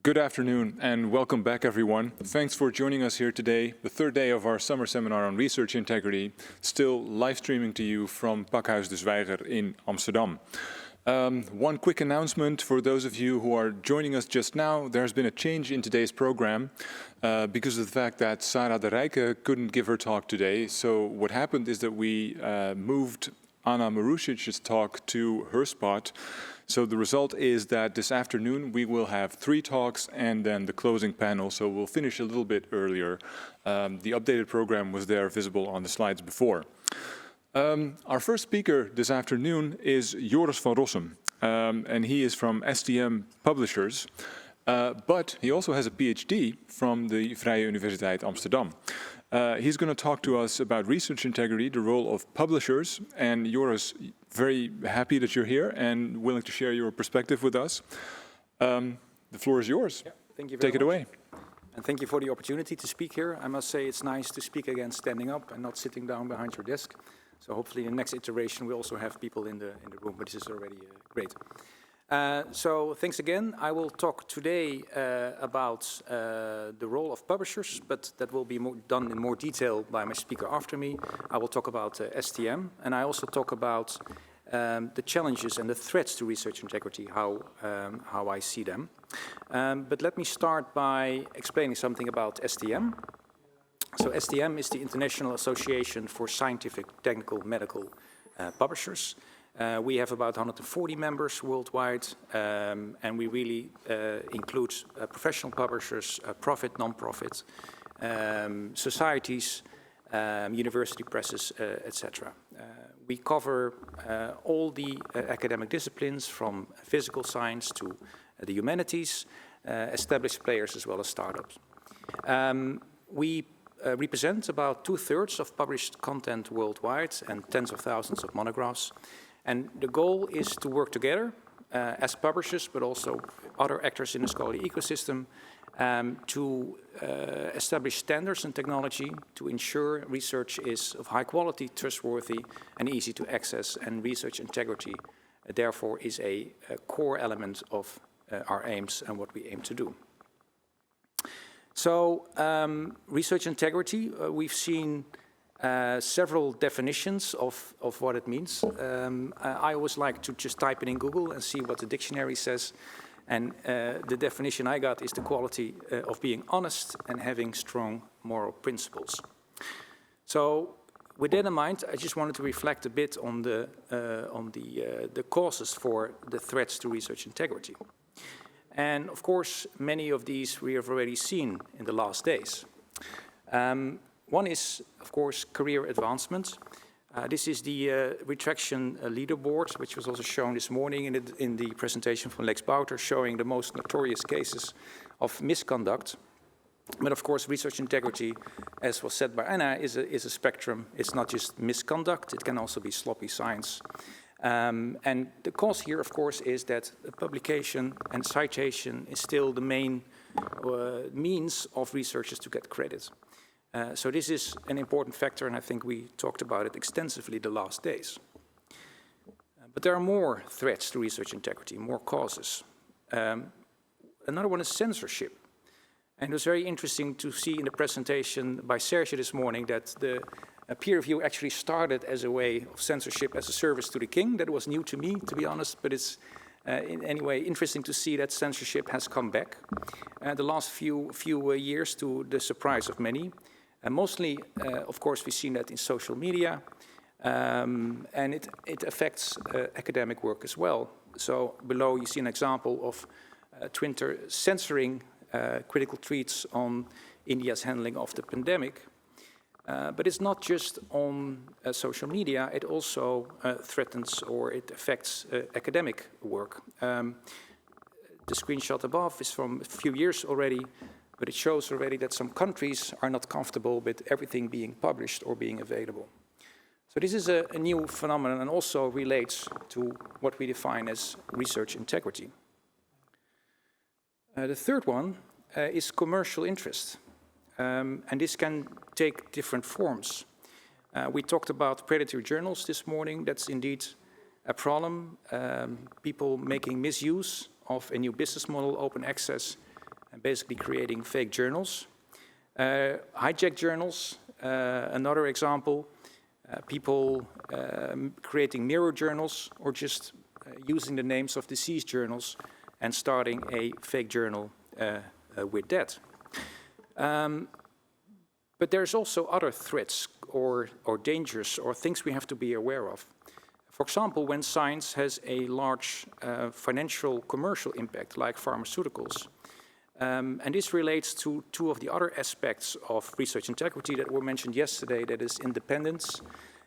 Good afternoon and welcome back, everyone. Thanks for joining us here today, the third day of our summer seminar on research integrity, still live streaming to you from Pakhuis de Zwijger in Amsterdam. One quick announcement for those of you who are joining us just now. There's been a change in today's program because of the fact that Sarah de Rijke couldn't give her talk today. So what happened is that we moved Anna Marusic's talk to her spot. So the result is that this afternoon we will have 3 talks and then the closing panel, so we'll finish a little bit earlier. The updated program was there visible on the slides before. Our first speaker this afternoon is Joris van Rossum, and he is from STM Publishers, but he also has a PhD from the Vrije Universiteit Amsterdam. He's going to talk to us about research integrity, the role of publishers, and Joris, very happy that you're here and willing to share your perspective with us. The floor is yours. Yeah, thank you very much. Take it away. And thank you for the opportunity to speak here. I must say it's nice to speak again standing up and not sitting down behind your desk. So hopefully in the next iteration we also have people in the room, but this is already great. So thanks again. I will talk today about the role of publishers, but that will be done in more detail by my speaker after me. I will talk about STM, and I also talk about the challenges and the threats to research integrity, how I see them. But let me start by explaining something about STM. So STM is the International Association for Scientific, Technical, Medical Publishers. We have about 140 members worldwide, and we really include professional publishers, profit, non-profit, societies, university presses, etc. We cover all the academic disciplines, from physical science to the humanities, established players as well as startups. We represent about 2/3 of published content worldwide and tens of thousands of monographs. And the goal is to work together as publishers, but also other actors in the scholarly ecosystem, to establish standards and technology to ensure research is of high quality, trustworthy, and easy to access. And research integrity, therefore, is a core element of our aims and what we aim to do. So, research integrity, we've seen several definitions of what it means. I always like to just type it in Google and see what the dictionary says. And the definition I got is the quality of being honest and having strong moral principles. So with that in mind, I just wanted to reflect a bit on the causes for the threats to research integrity. And of course, many of these we have already seen in the last days. One is, of course, career advancement. This is the retraction leaderboard, which was also shown this morning in the presentation from Lex Bouter, showing the most notorious cases of misconduct. But of course, research integrity, as was said by Anna, is a spectrum. It's not just misconduct, it can also be sloppy science. And the cause here, of course, is that publication and citation is still the main means of researchers to get credit. So this is an important factor, and I think we talked about it extensively the last days. But there are more threats to research integrity, more causes. Another one is censorship. And it was very interesting to see in the presentation by Serge this morning that the peer review actually started as a way of censorship as a service to the king. That was new to me, to be honest, but it's in any way interesting to see that censorship has come back the last few years, to the surprise of many. And mostly, of course, we've seen that in social media, and it affects academic work as well. So below you see an example of Twitter censoring critical tweets on India's handling of the pandemic. But it's not just on social media, it also threatens or it affects academic work. The screenshot above is from a few years already, but it shows already that some countries are not comfortable with everything being published or being available. So this is a new phenomenon and also relates to what we define as research integrity. The third one is commercial interest. And this can take different forms. We talked about predatory journals this morning. That's indeed a problem. People making misuse of a new business model, open access, and basically creating fake journals. Hijack journals, another example, people creating mirror journals or just using the names of deceased journals and starting a fake journal with that. But there's also other threats or dangers or things we have to be aware of. For example, when science has a large financial commercial impact, like pharmaceuticals. And this relates to two of the other aspects of research integrity that were mentioned yesterday, that is independence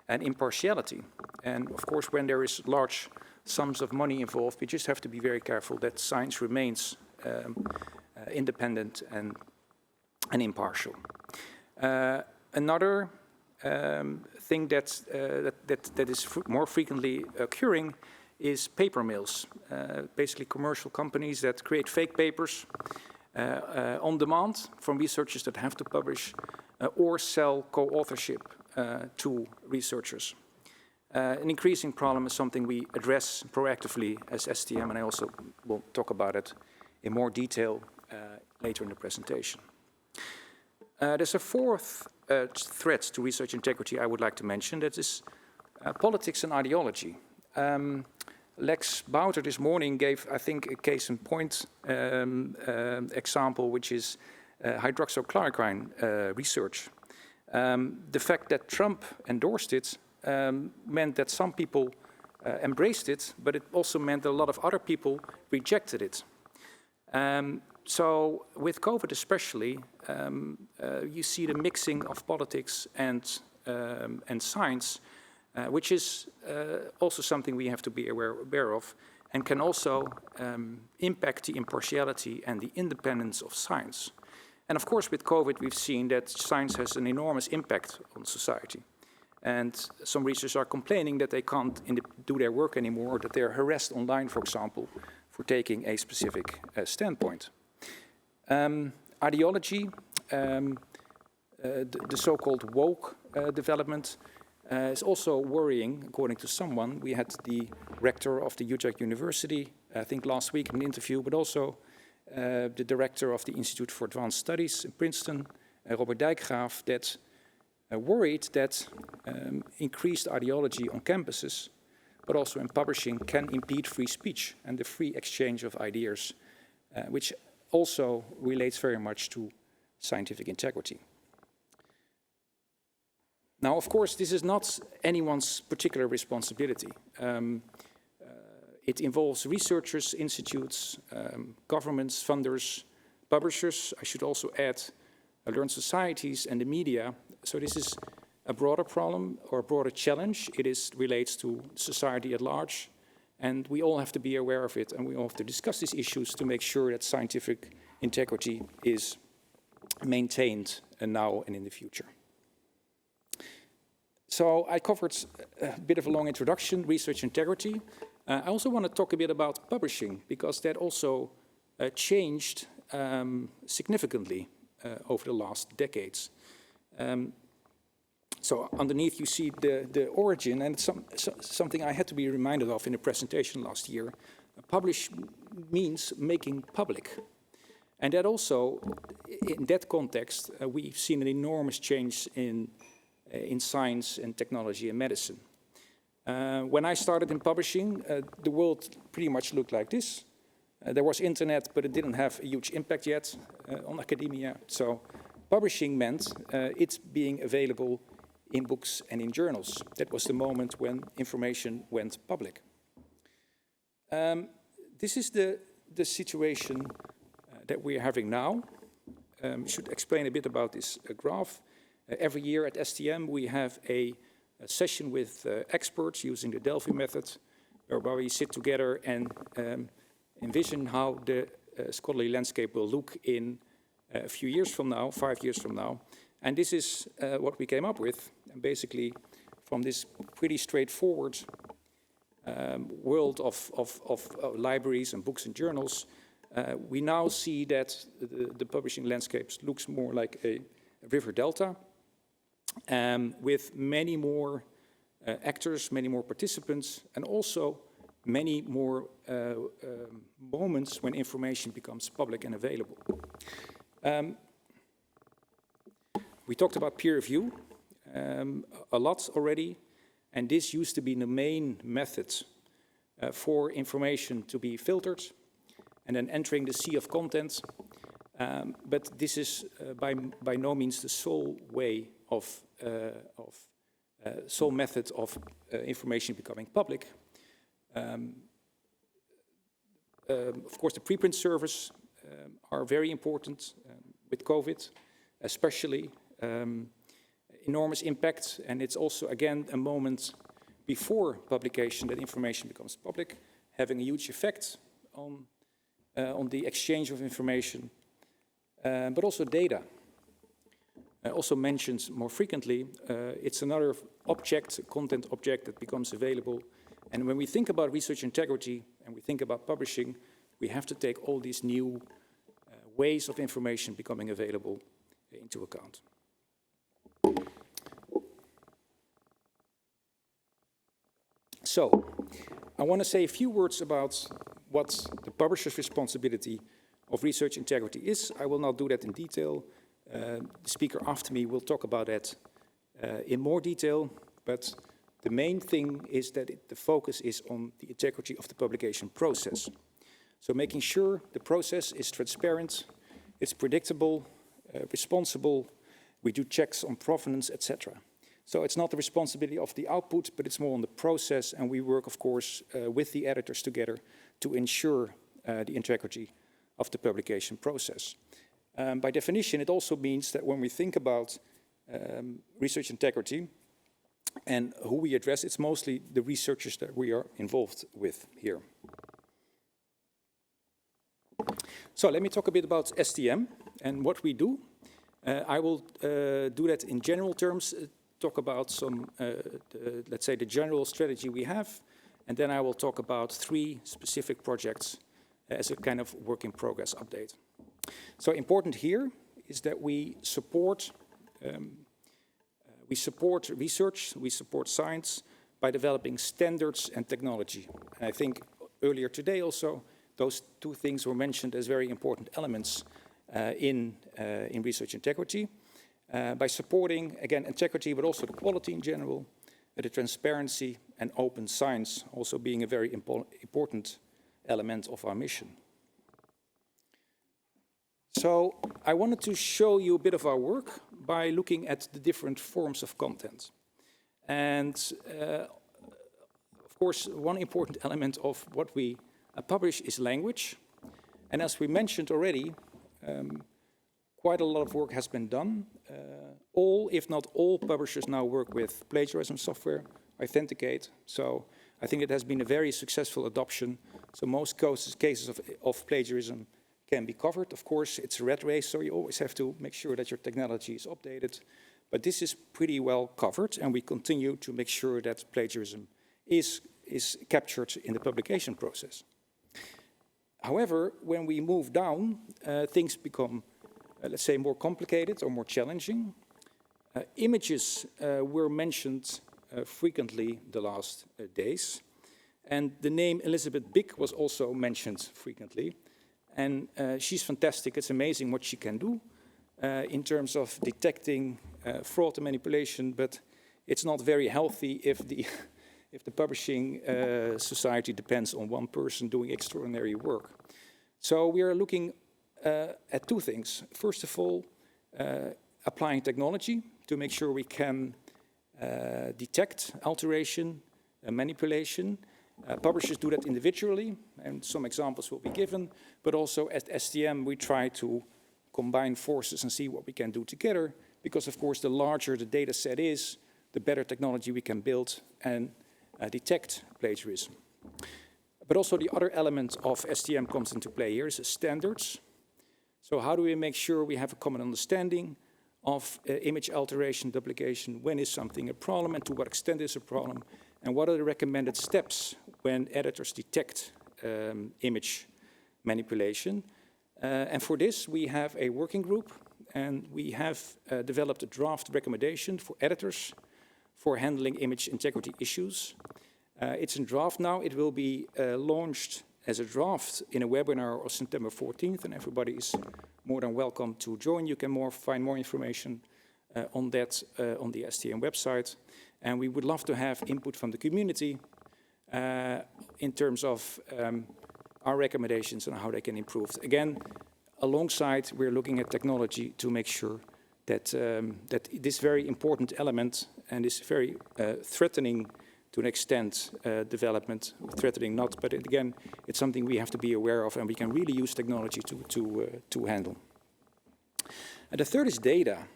and impartiality. And of course, when there is large sums of money involved, we just have to be very careful that science remains independent and impartial. Another thing that is more frequently occurring is paper mills, basically commercial companies that create fake papers on demand from researchers that have to publish or sell co-authorship to researchers. An increasing problem is something we address proactively as STM, and I also will talk about it in more detail later in the presentation. There's a fourth threat to research integrity I would like to mention, that is politics and ideology. Lex Bouter this morning gave, I think, a case in point example, which is hydroxychloroquine research. The fact that Trump endorsed it meant that some people embraced it, but it also meant that a lot of other people rejected it. So with COVID especially, you see the mixing of politics and science, which is also something we have to be aware of, and can also impact the impartiality and the independence of science. And of course, with COVID, we've seen that science has an enormous impact on society. And some researchers are complaining that they can't do their work anymore, or that they're harassed online, for example, for taking a specific standpoint. Ideology, the so-called woke development, is also worrying, according to someone. We had the rector of the Utrecht University, I think last week in an interview, but also the director of the Institute for Advanced Studies in Princeton, Robert Dijkgraaf, that worried that increased ideology on campuses, but also in publishing, can impede free speech and the free exchange of ideas, which also relates very much to scientific integrity. Now, of course, this is not anyone's particular responsibility. It involves researchers, institutes, governments, funders, publishers. I should also add learned societies and the media. So this is a broader problem or a broader challenge. It relates to society at large, and we all have to be aware of it, and we all have to discuss these issues to make sure that scientific integrity is maintained now and in the future. So I covered a bit of a long introduction, research integrity. I also want to talk a bit about publishing, because that also changed significantly over the last decades. So underneath you see the origin, and it's something I had to be reminded of in a presentation last year. Publish means making public. And that also, in that context, we've seen an enormous change in science and technology and medicine. When I started in publishing, the world pretty much looked like this. There was internet, but it didn't have a huge impact yet on academia. So publishing meant it's being available in books and in journals. That was the moment when information went public. This is the situation that we're having now. I should explain a bit about this graph. Every year at STM, we have a session with experts using the Delphi method, where we sit together and envision how the scholarly landscape will look in a few years from now, 5 years from now. And this is what we came up with. And basically, from this pretty straightforward world of libraries and books and journals, we now see that the publishing landscape looks more like a river delta, with many more actors, many more participants, and also many more moments when information becomes public and available. We talked about peer review a lot already, and this used to be the main method for information to be filtered and then entering the sea of content. But this is by no means the sole way sole method of information becoming public. Of course, the preprint servers are very important with COVID, especially. Enormous impact, and it's also, again, a moment before publication that information becomes public, having a huge effect on the exchange of information, but also data. Also mentioned more frequently, it's another object, content object that becomes available. And when we think about research integrity and we think about publishing, we have to take all these new ways of information becoming available into account. So, I want to say a few words about what the publisher's responsibility of research integrity is. I will not do that in detail. The speaker after me will talk about that in more detail, but the main thing is that the focus is on the integrity of the publication process. So making sure the process is transparent, it's predictable, responsible, we do checks on provenance, etc. So it's not the responsibility of the output, but it's more on the process, and we work, of course, with the editors together to ensure the integrity of the publication process. By definition, it also means that when we think about research integrity and who we address, it's mostly the researchers that we are involved with here. So let me talk a bit about STM and what we do. I will do that in general terms, talk about some, let's say, the general strategy we have, and then I will talk about 3 specific projects as a kind of work in progress update. So important here is that we support research, we support science by developing standards and technology. And I think earlier today also, those 2 things were mentioned as very important elements in research integrity. By supporting, again, integrity, but also the quality in general, the transparency and open science also being a very important element of our mission. So I wanted to show you a bit of our work by looking at the different forms of content. And of course, one important element of what we publish is language. And as we mentioned already, quite a lot of work has been done. All, if not all, publishers now work with plagiarism software, Authenticate. So I think it has been a very successful adoption. So most cases of plagiarism can be covered. Of course, it's a rat race, so you always have to make sure that your technology is updated. But this is pretty well covered, and we continue to make sure that plagiarism is captured in the publication process. However, when we move down, things become, let's say, more complicated or more challenging. Images were mentioned frequently the last days. And the name Elizabeth Bick was also mentioned frequently. And she's fantastic. It's amazing what she can do in terms of detecting fraud and manipulation, but it's not very healthy if the publishing society depends on one person doing extraordinary work. So we are looking at 2 things. First of all, applying technology to make sure we can detect alteration, manipulation. Publishers do that individually, and some examples will be given, but also at STM we try to combine forces and see what we can do together, because of course the larger the data set is, the better technology we can build and detect plagiarism. But also the other element of STM comes into play here is standards. So how do we make sure we have a common understanding of image alteration, duplication, when is something a problem and to what extent is a problem, and what are the recommended steps when editors detect image manipulation. And for this we have a working group, and we have developed a draft recommendation for editors for handling image integrity issues. It's in draft now. It will be launched as a draft in a webinar on September 14th, and everybody is more than welcome to join. You can find more information on that on the STM website. And we would love to have input from the community in terms of our recommendations on how they can improve. Again, alongside, we're looking at technology to make sure that, that this very important element and this very threatening to an extent development, threatening not, but again, it's something we have to be aware of and we can really use technology to handle. And the third is data.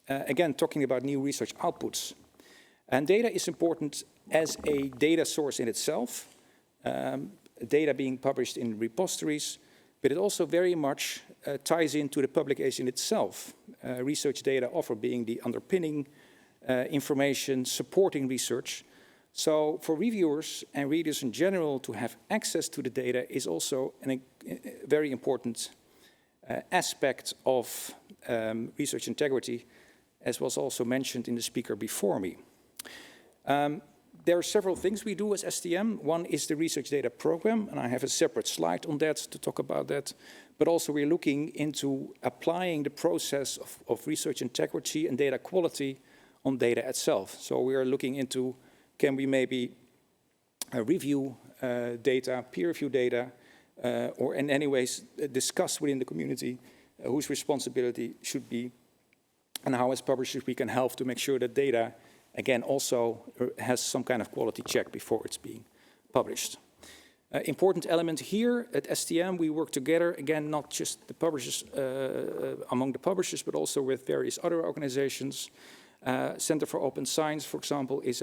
Again, talking about new research outputs. And data is important as a data source in itself, data being published in repositories, but it also very much ties into the publication itself. Research data offer being the underpinning information supporting research. So for reviewers and readers in general to have access to the data is also a very important aspect of research integrity, as was also mentioned in the speaker before me. There are several things we do as STM. One is the research data program, and I have a separate slide on that to talk about that. But also we're looking into applying the process of research integrity and data quality on data itself. So we are looking into, can we maybe review data, peer review data, or in any ways discuss within the community whose responsibility should be, and how as publishers we can help to make sure that data again, also has some kind of quality check before it's being published. Important element here at STM, we work together, again, not just the publishers, among the publishers, but also with various other organizations. Center for Open Science, for example, is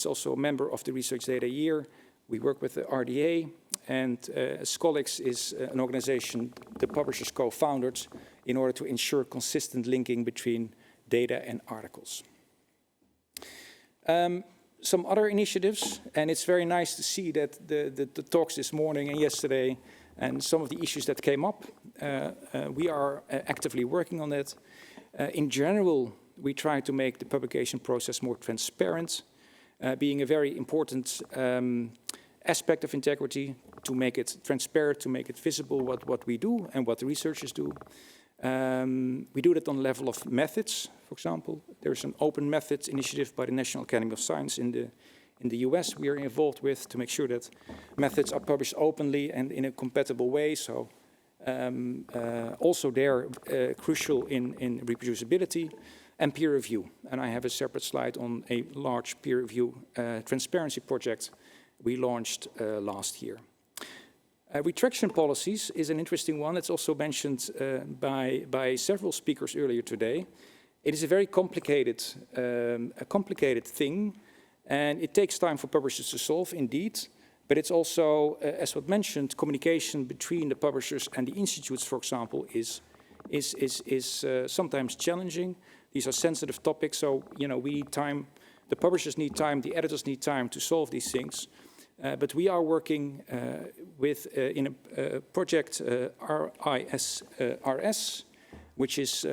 also a member of the Research Data Year. We work with the RDA, and Scholix is an organization the publishers co-founded in order to ensure consistent linking between data and articles. Some other initiatives, and it's very nice to see that the talks this morning and yesterday and some of the issues that came up, we are actively working on that. In general, we try to make the publication process more transparent, being a very important aspect of integrity, to make it transparent, to make it visible what we do and what the researchers do. We do that on the level of methods, for example. There's an open methods initiative by the National Academy of Science in the US we are involved with to make sure that methods are published openly and in a compatible way. So also they're crucial in reproducibility and peer review. And I have a separate slide on a large peer review transparency project we launched last year. Retraction policies is an interesting one. It's also mentioned by several speakers earlier today. It is a very complicated thing, and it takes time for publishers to solve, indeed. But it's also, as was mentioned, communication between the publishers and the institutes, for example, is sometimes challenging. These are sensitive topics, so we need time. The publishers need time. The editors need time to solve these things. But we are working in a project RISRS, which is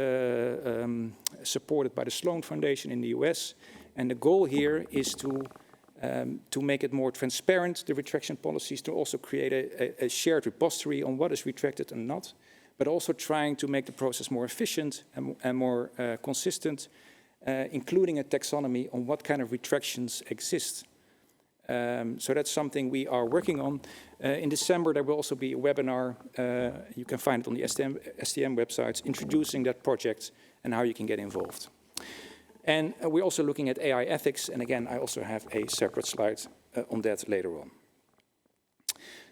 supported by the Sloan Foundation in the US. And the goal here is to make it more transparent, the retraction policies, to also create a shared repository on what is retracted and not, but also trying to make the process more efficient and more consistent, including a taxonomy on what kind of retractions exist. So that's something we are working on. In December, there will also be a webinar. You can find it on the STM websites, introducing that project and how you can get involved. And we're also looking at AI ethics. And again, I also have a separate slide on that later on.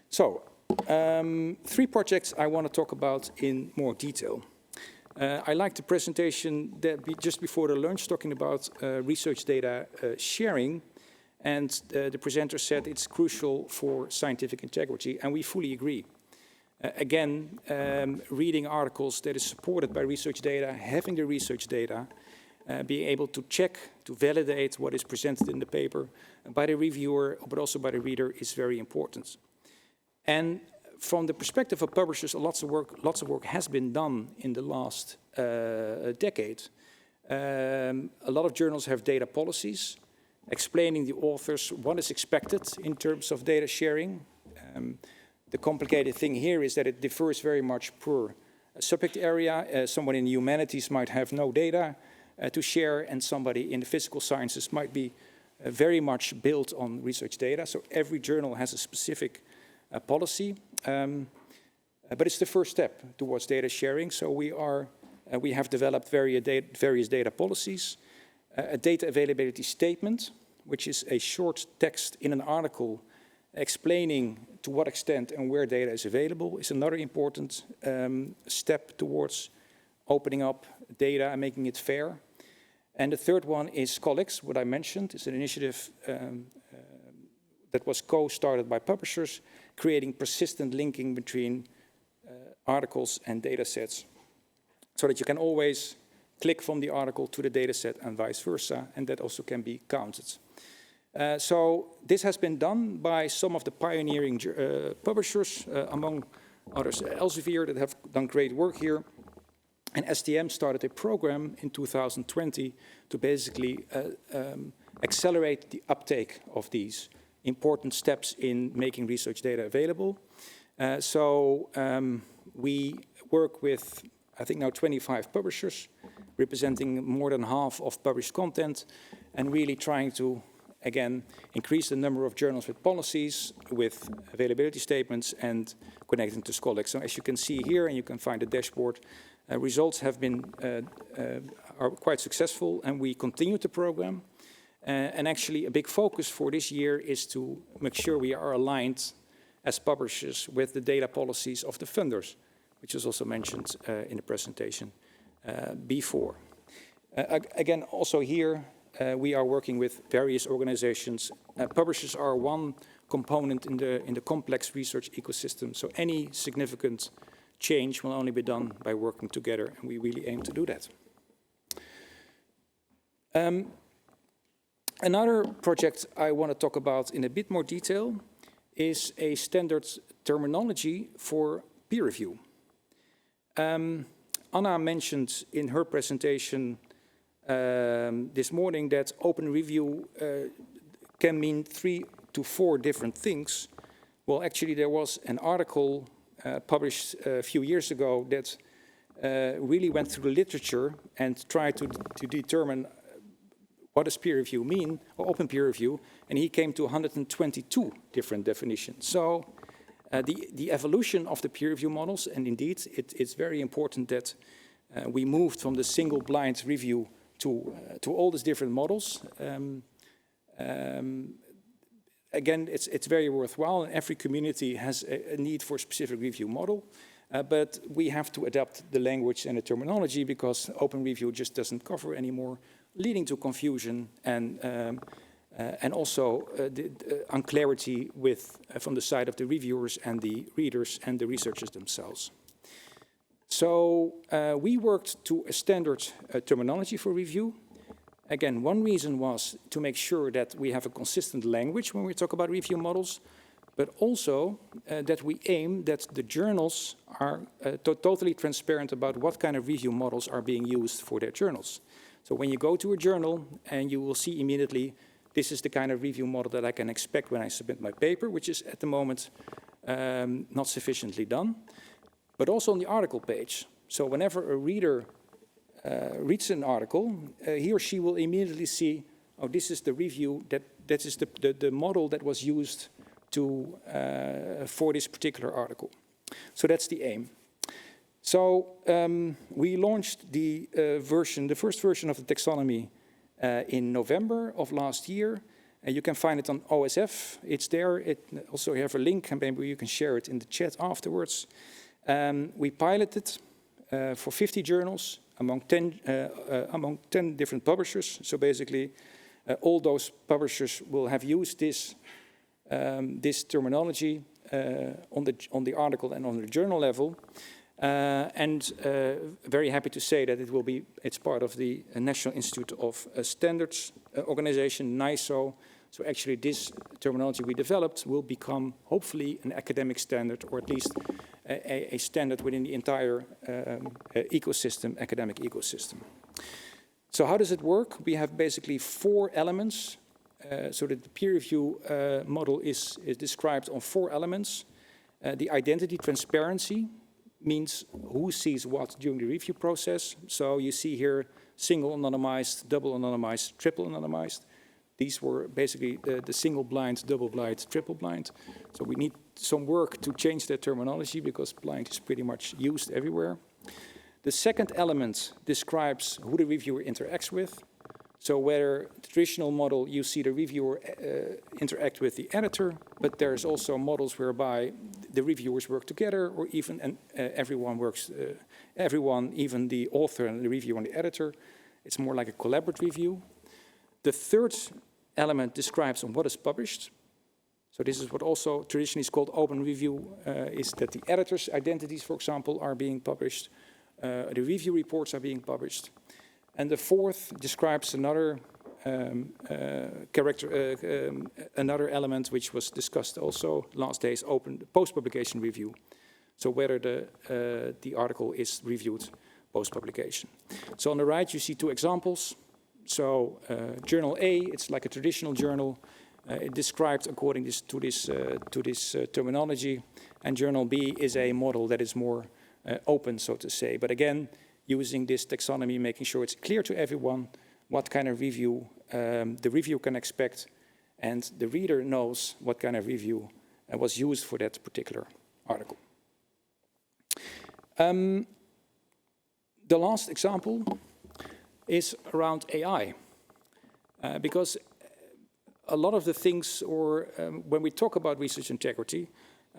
So, 3 projects I want to talk about in more detail. I like the presentation that just before the lunch, talking about research data sharing. And the presenter said it's crucial for scientific integrity, and we fully agree. Again, reading articles that is supported by research data, having the research data, being able to check, to validate what is presented in the paper by the reviewer, but also by the reader, is very important. And from the perspective of publishers, lots of work has been done in the last decade. A lot of journals have data policies. explaining the authors what is expected in terms of data sharing. The complicated thing here is that it differs very much per subject area. Someone in the humanities might have no data to share, and somebody in the physical sciences might be very much built on research data. So every journal has a specific policy. But it's the first step towards data sharing. So we have developed various data policies, a data availability statement, which is a short text in an article explaining to what extent and where data is available, is another important step towards opening up data and making it fair. And the third one is Colleagues, what I mentioned. It's an initiative that was co-started by publishers, creating persistent linking between articles and data sets, so that you can always click from the article to the data set and vice versa, and that also can be counted. So this has been done by some of the pioneering publishers, among others Elsevier, that have done great work here. And STM started a program in 2020 to basically accelerate the uptake of these important steps in making research data available. We work with, I think now 25 publishers, representing more than half of published content, and really trying to, again, increase the number of journals with policies, with availability statements, and connecting to Scholex. So as you can see here, and you can find the dashboard, results have been are quite successful, and we continue the program. And actually, a big focus for this year is to make sure we are aligned as publishers with the data policies of the funders, which was also mentioned in the presentation before. Again, also here, we are working with various organizations. Publishers are one component in the complex research ecosystem, so any significant change will only be done by working together, and we really aim to do that. Another project I want to talk about in a bit more detail is a standard terminology for peer review. Anna mentioned in her presentation this morning that open review can mean 3 to 4 different things. Well, actually, there was an article published a few years ago that really went through the literature and tried to determine what does peer review mean, or open peer review, and he came to 122 different definitions. So the evolution of the peer review models, and indeed it's very important that we moved from the single blind review to all these different models. Again, it's very worthwhile, and every community has a need for a specific review model, but we have to adapt the language and the terminology because open review just doesn't cover anymore, leading to confusion and also the unclarity from the side of the reviewers and the readers and the researchers themselves. So we worked to a standard terminology for review. Again, one reason was to make sure that we have a consistent language when we talk about review models, but also that we aim that the journals are totally transparent about what kind of review models are being used for their journals. So when you go to a journal and you will see immediately, this is the kind of review model that I can expect when I submit my paper, which is at the moment not sufficiently done, but also on the article page. So whenever a reader reads an article, he or she will immediately see, oh, this is the review, that is the model that was used for this particular article. So that's the aim. So we launched the first version of the taxonomy in November of last year. And you can find it on OSF. It's there. Also, you have a link, and maybe you can share it in the chat afterwards. We piloted for 50 journals among 10 different publishers. So basically, all those publishers will have used this terminology on the article and on the journal level. Very happy to say that it's part of the National Institute of Standards organization, NISO. So actually this terminology we developed will become hopefully an academic standard, or at least a standard within the entire academic ecosystem. So how does it work? We have basically 4 elements so that the peer review model is described on 4 elements. The identity transparency means who sees what during the review process. So you see here single anonymized, double anonymized, triple anonymized. These were basically the single blind, double blind, triple blind. So we need some work to change that terminology because blind is pretty much used everywhere. The second element describes who the reviewer interacts with. So whether the traditional model, you see the reviewer interact with the editor, but there's also models whereby the reviewers work together, or even everyone works, everyone, even the author and the reviewer and the editor. It's more like a collaborative review. The third element describes on what is published. So this is what also traditionally is called open review, is that the editor's identities, for example, are being published. The review reports are being published. And the fourth describes another another element which was discussed also last days, open post-publication review. So whether the article is reviewed post-publication. So on the right you see 2 examples. So Journal A, it's like a traditional journal. It described according to this terminology. And Journal B is a model that is more open, so to say. But again, using this taxonomy, making sure it's clear to everyone what kind of review the review can expect, and the reader knows what kind of review was used for that particular article. The last example is around AI, because a lot of the things, or when we talk about research integrity,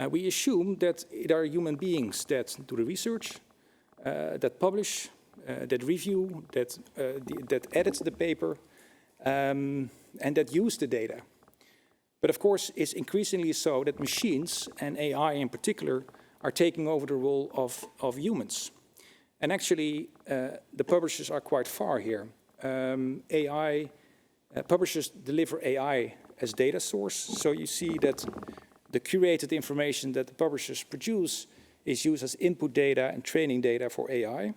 we assume that it are human beings that do the research, that publish, that review, that edits the paper, and that use the data. But of course, it's increasingly so that machines, and AI in particular, are taking over the role of humans. And actually, the publishers are quite far here. Publishers deliver AI as data source, so you see that the curated information that the publishers produce is used as input data and training data for AI.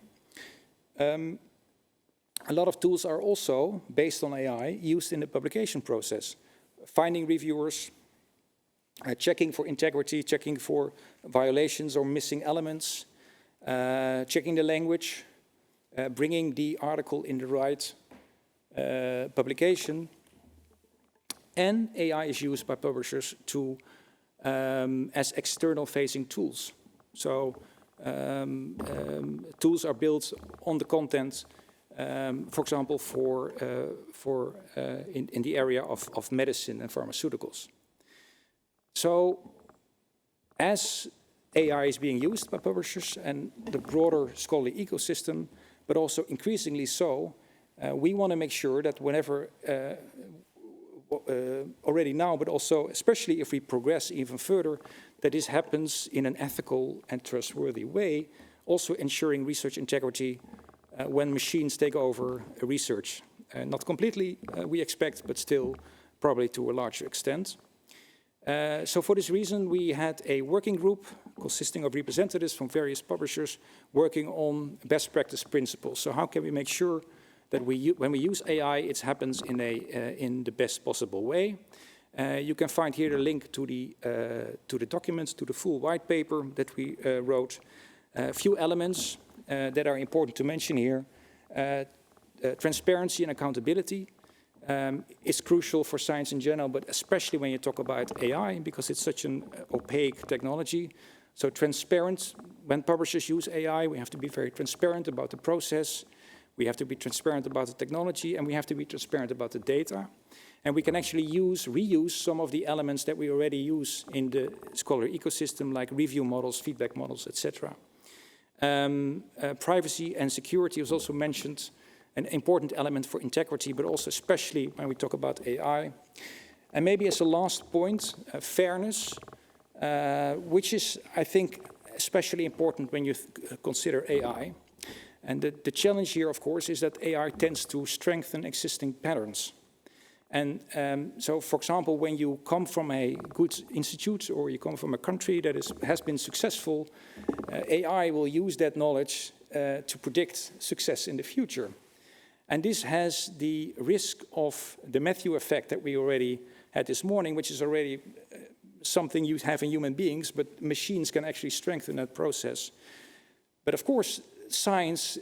A lot of tools are also, based on AI, used in the publication process. Finding reviewers, checking for integrity, checking for violations or missing elements, checking the language, bringing the article in the right publication. And AI is used by publishers to as external-facing tools. So tools are built on the content, for example, in the area of medicine and pharmaceuticals. So as AI is being used by publishers and the broader scholarly ecosystem, but also increasingly so, we want to make sure that whenever, already now, but also especially if we progress even further, that this happens in an ethical and trustworthy way, also ensuring research integrity when machines take over research. Not completely, we expect, but still probably to a larger extent. So for this reason, we had a working group consisting of representatives from various publishers working on best practice principles. So how can we make sure that when we use AI, it happens in the best possible way? You can find here the link to the documents, to the full white paper that we wrote. A few elements that are important to mention here. Transparency and accountability is crucial for science in general, but especially when you talk about AI, because it's such an opaque technology. So transparent, when publishers use AI, we have to be very transparent about the process. We have to be transparent about the technology, and we have to be transparent about the data. And we can actually reuse some of the elements that we already use in the scholar ecosystem, like review models, feedback models, etc. Privacy and security was also mentioned, an important element for integrity, but also especially when we talk about AI. And maybe as a last point, fairness, which is, I think, especially important when you consider AI. And the challenge here, of course, is that AI tends to strengthen existing patterns. And so, for example, when you come from a good institute or you come from a country that has been successful, AI will use that knowledge to predict success in the future. And this has the risk of the Matthew effect that we already had this morning, which is already something you have in human beings, but machines can actually strengthen that process. But of course, science,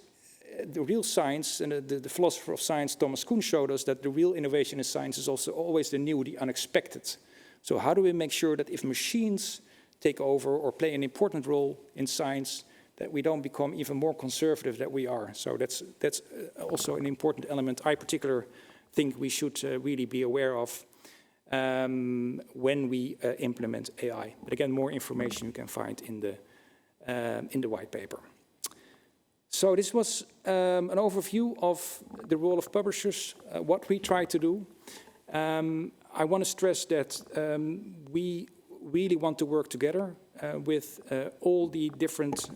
the real science, and the philosopher of science, Thomas Kuhn, showed us that the real innovation in science is also always the new, the unexpected. So how do we make sure that if machines take over or play an important role in science, that we don't become even more conservative than we are? So that's also an important element I particularly think we should really be aware of when we implement AI. But again, more information you can find in the white paper. So this was an overview of the role of publishers, what we try to do. I want to stress that we really want to work together with all the different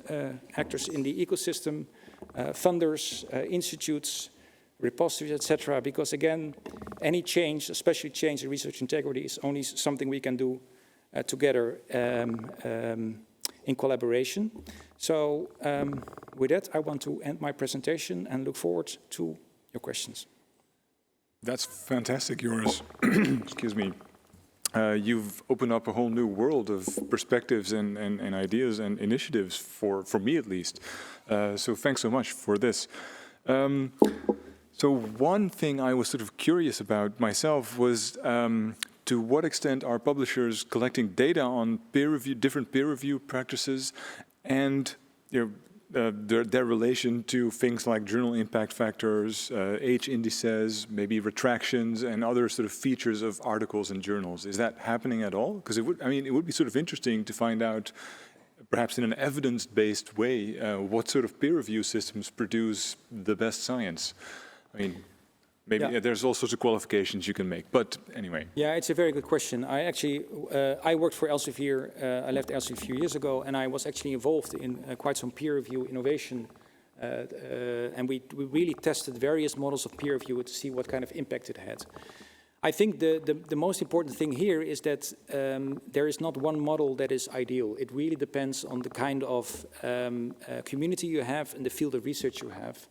actors in the ecosystem, funders, institutes, repositories, etc. Because again, any change, especially change in research integrity, is only something we can do together in collaboration. So with that, I want to end my presentation and look forward to your questions. That's fantastic, Joris. Excuse me. You've opened up a whole new world of perspectives and ideas and initiatives for me at least. So thanks so much for this. So one thing I was sort of curious about myself was to what extent are publishers collecting data on different peer review practices and their relation to things like journal impact factors, age indices, maybe retractions, and other sort of features of articles and journals. Is that happening at all? Because it would be sort of interesting to find out, perhaps in an evidence-based way, what sort of peer review systems produce the best science. I mean, maybe there's all sorts of qualifications you can make, but anyway. Yeah, it's a very good question. I actually, I worked for Elsevier. I left Elsevier a few years ago, and I was actually involved in quite some peer review innovation. And we really tested various models of peer review to see what kind of impact it had. I think the most important thing here is that there is not one model that is ideal. It really depends on the kind of community you have and the field of research you have.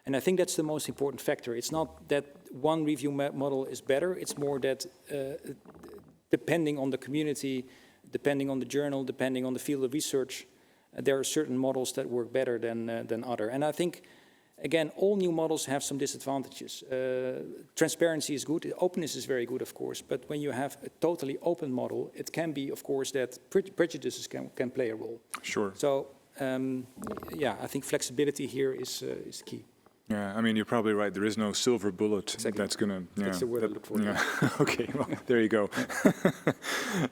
And I think that's the most important factor. It's not that one review model is better. It's more that depending on the community, depending on the journal, depending on the field of research, there are certain models that work better than other. And I think, again, all new models have some disadvantages. Transparency is good. Openness is very good, of course. But when you have a totally open model, it can be, of course, that prejudices can play a role. Sure. So, yeah, I think flexibility here is key. Yeah, I mean, you're probably right. There is no silver bullet that's going to... Yeah, that's the word I look for. Yeah. Okay, well, there you go.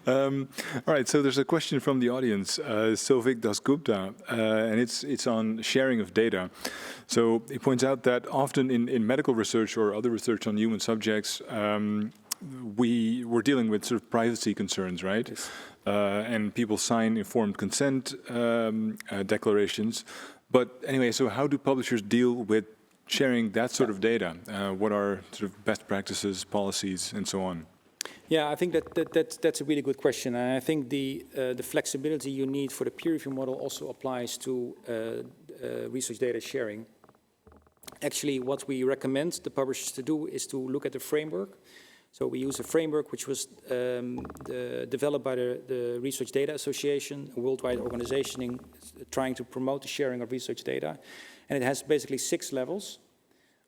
All right, so there's a question from the audience, Silvik Dasgupta, and it's on sharing of data. So he points out that often in medical research or other research on human subjects, we're dealing with sort of privacy concerns, right? Yes. And people sign informed consent declarations. But anyway, so how do publishers deal with sharing that sort of data? What are sort of best practices, policies, and so on? Yeah, I think that's a really good question. And I think the flexibility you need for the peer review model also applies to research data sharing. Actually, what we recommend the publishers to do is to look at the framework. So we use a framework which was developed by the Research Data Association, a worldwide organization trying to promote the sharing of research data. And it has basically 6 levels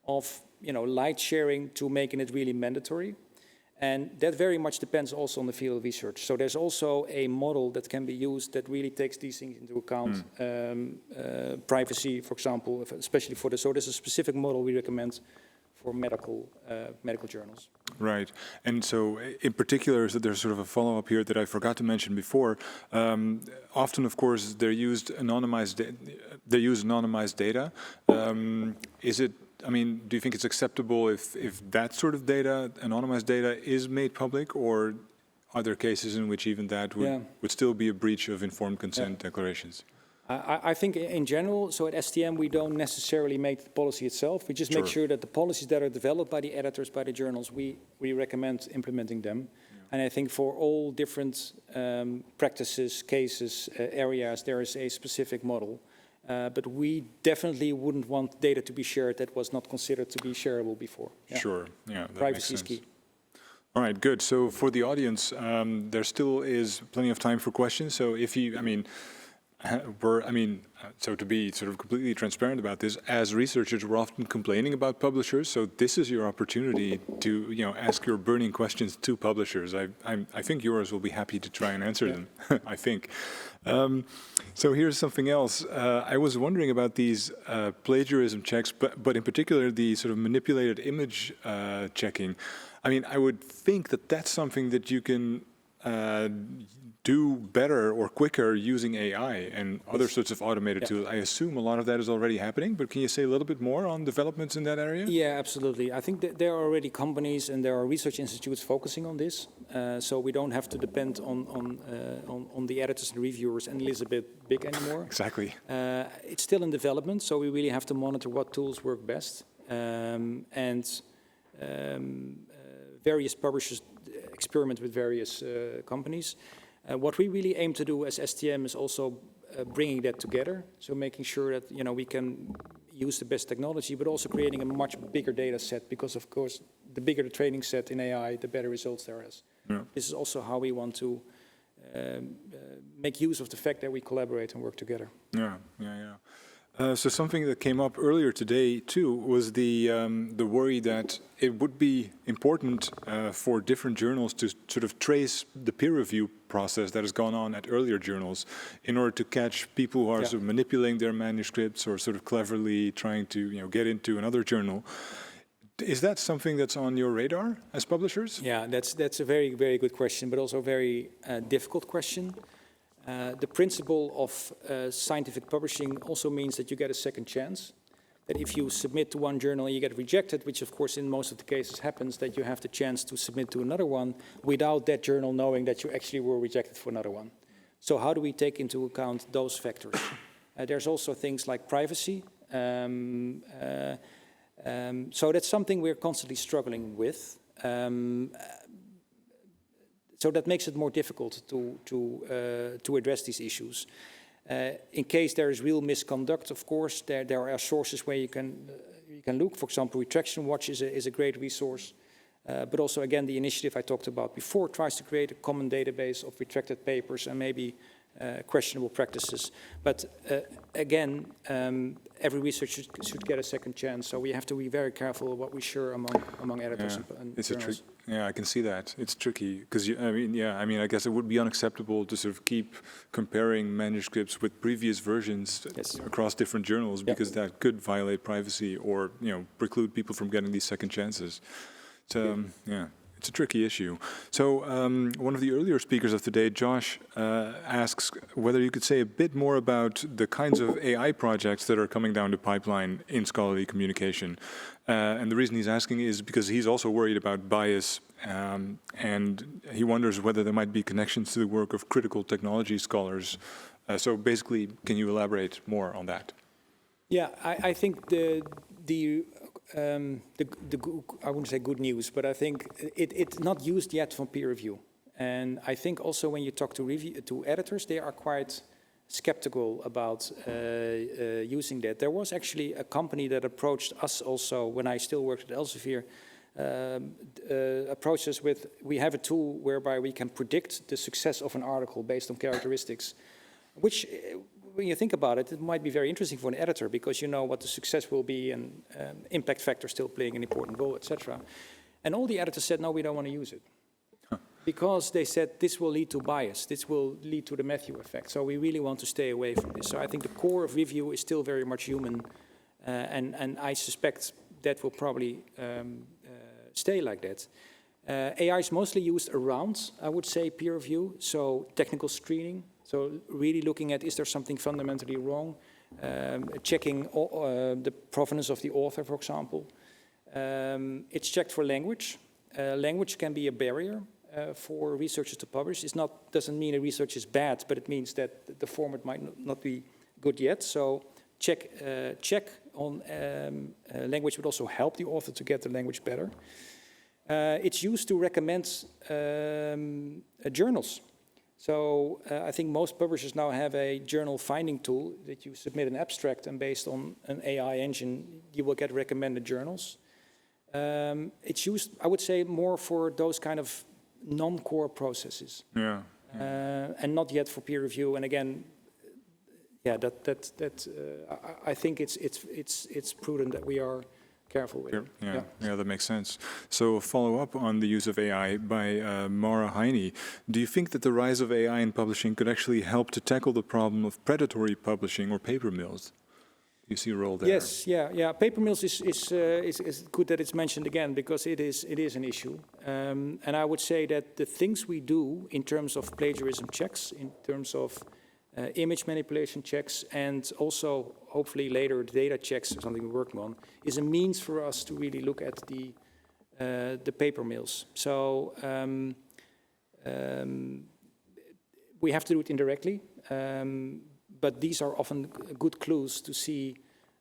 of light sharing to making it really mandatory. And that very much depends also on the field of research. So there's also a model that can be used that really takes these things into account. Privacy, for example, especially for so there's a specific model we recommend for medical journals. Right, and so in particular, so there's sort of a follow-up here that I forgot to mention before. Often, of course, they use anonymized data. Is it? I mean, do you think it's acceptable if that sort of data, anonymized data, is made public, or are there cases in which even that would still be a breach of informed consent declarations? I think in general, so at STM, we don't necessarily make the policy itself. We just make sure that the policies that are developed by the editors, by the journals, we recommend implementing them. Yeah. And I think for all different practices, cases, areas, there is a specific model. But we definitely wouldn't want data to be shared that was not considered to be shareable before. Yeah. Sure, yeah, that Privacy makes is sense. key. All right, good. So for the audience, there still is plenty of time for questions. So if you, so to be sort of completely transparent about this, as researchers, we're often complaining about publishers. So this is your opportunity to, ask your burning questions to publishers. I think yours will be happy to try and answer them. I think. So here's something else. I was wondering about these plagiarism checks, but in particular the sort of manipulated image checking. I would think that that's something that you can do better or quicker using AI and other sorts of automated tools. I assume a lot of that is already happening, but can you say a little bit more on developments in that area? Yeah, absolutely. I think that there are already companies and there are research institutes focusing on this, so we don't have to depend on the editors and reviewers and Elizabeth Big anymore. Exactly. It's still in development, so we really have to monitor what tools work best. Various publishers experiment with various companies. What we really aim to do as STM is also bringing that together, so making sure that we can use the best technology, but also creating a much bigger data set, because of course the bigger the training set in AI, the better results there is. Yeah. This is also how we want to make use of the fact that we collaborate and work together. So something that came up earlier today too was the worry that it would be important for different journals to sort of trace the peer review process that has gone on at earlier journals in order to catch people who are sort of manipulating their manuscripts or sort of cleverly trying to get into another journal. Is that something that's on your radar as publishers? Yeah, that's a very, very good question, but also a very difficult question. The principle of scientific publishing also means that you get a second chance. That if you submit to one journal and you get rejected, which of course in most of the cases happens, that you have the chance to submit to another one without that journal knowing that you actually were rejected for another one. So how do we take into account those factors? There's also things like privacy. So that's something we're constantly struggling with. So that makes it more difficult to address these issues. In case there is real misconduct, of course, there are sources where you can look. For example, Retraction Watch is a great resource. But also, again, the initiative I talked about before tries to create a common database of retracted papers and maybe questionable practices. But again, every researcher should get a second chance. So we have to be very careful what we share among editors and journals. Yeah, I can see that. It's tricky because, I guess it would be unacceptable to sort of keep comparing manuscripts with previous versions across different journals because that could violate privacy or, preclude people from getting these second chances. So, it's a tricky issue. So one of the earlier speakers of today, Josh, asks whether you could say a bit more about the kinds of AI projects that are coming down the pipeline in scholarly communication. And the reason he's asking is because he's also worried about bias, and he wonders whether there might be connections to the work of critical technology scholars. So basically, can you elaborate more on that? Yeah, I think I wouldn't say good news, but I think it's not used yet for peer review. And I think also when you talk to editors, they are quite skeptical about using that. There was actually a company that approached us also when I still worked at Elsevier, approached us with, we have a tool whereby we can predict the success of an article based on characteristics, which when you think about it, it might be very interesting for an editor because you know what the success will be and impact factor still playing an important role, etc. And all the editors said, no, we don't want to use it. Because they said this will lead to bias, this will lead to the Matthew effect. So we really want to stay away from this. So I think the core of review is still very much human, and I suspect that will probably stay like that. AI is mostly used around, I would say, peer review, so technical screening. So really looking at, is there something fundamentally wrong? Checking the provenance of the author, for example. It's checked for language. Language can be a barrier for researchers to publish. Doesn't mean a research is bad, but it means that the format might not be good yet. So check on language would also help the author to get the language better. It's used to recommend journals. So I think most publishers now have a journal finding tool that you submit an abstract, and based on an AI engine, you will get recommended journals. It's used, I would say, more for those kind of non-core processes. Yeah. And not yet for peer review. And again, yeah, I think it's prudent that we are careful with it. Yeah, that makes sense. So a follow-up on the use of AI by Mara Heine. Do you think that the rise of AI in publishing could actually help to tackle the problem of predatory publishing or paper mills? Do you see a role there? Yes, yeah. Paper mills is good that it's mentioned again, because it is an issue. And I would say that the things we do in terms of plagiarism checks, in terms of image manipulation checks, and also hopefully later data checks, or something we're working on, is a means for us to really look at the paper mills. So we have to do it indirectly, but these are often good clues to see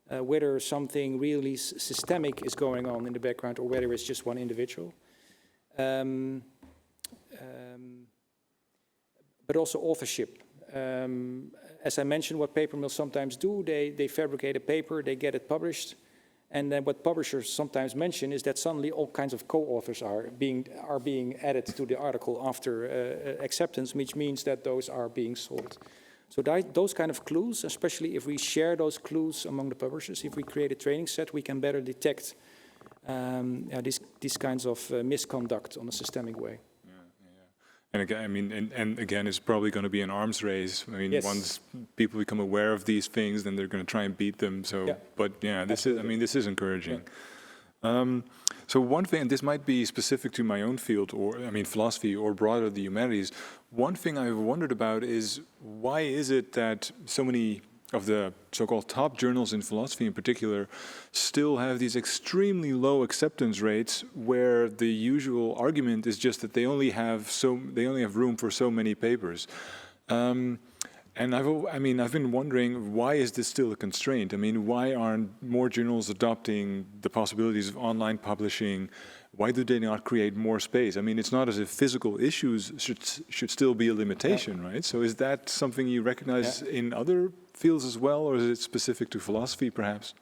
whether something really systemic is going on in the background, or whether it's just one individual. But also authorship. As I mentioned, what paper mills sometimes do, they fabricate a paper, they get it published, and then what publishers sometimes mention is that suddenly all kinds of co-authors are being added to the article after acceptance, which means that those are being sold. So those kind of clues, especially if we share those clues among the publishers, if we create a training set, we can better detect these kinds of misconduct on a systemic way. And again, I mean, and again, it's probably going to be an arms race. I mean, yes. Once people become aware of these things, then they're going to try and beat them. So, but yeah, this is encouraging. Yeah. So one thing, and this might be specific to my own field, or I mean, philosophy, or broader the humanities. One thing I've wondered about is, why is it that so many of the so-called top journals in philosophy in particular still have these extremely low acceptance rates, where the usual argument is just that they only have room for so many papers. And I've been wondering, why is this still a constraint? I mean, why aren't more journals adopting the possibilities of online publishing? Why do they not create more space? I mean, it's not as if physical issues should still be a limitation, right? So is that something you recognize in other fields as well, or is it specific to philosophy, perhaps?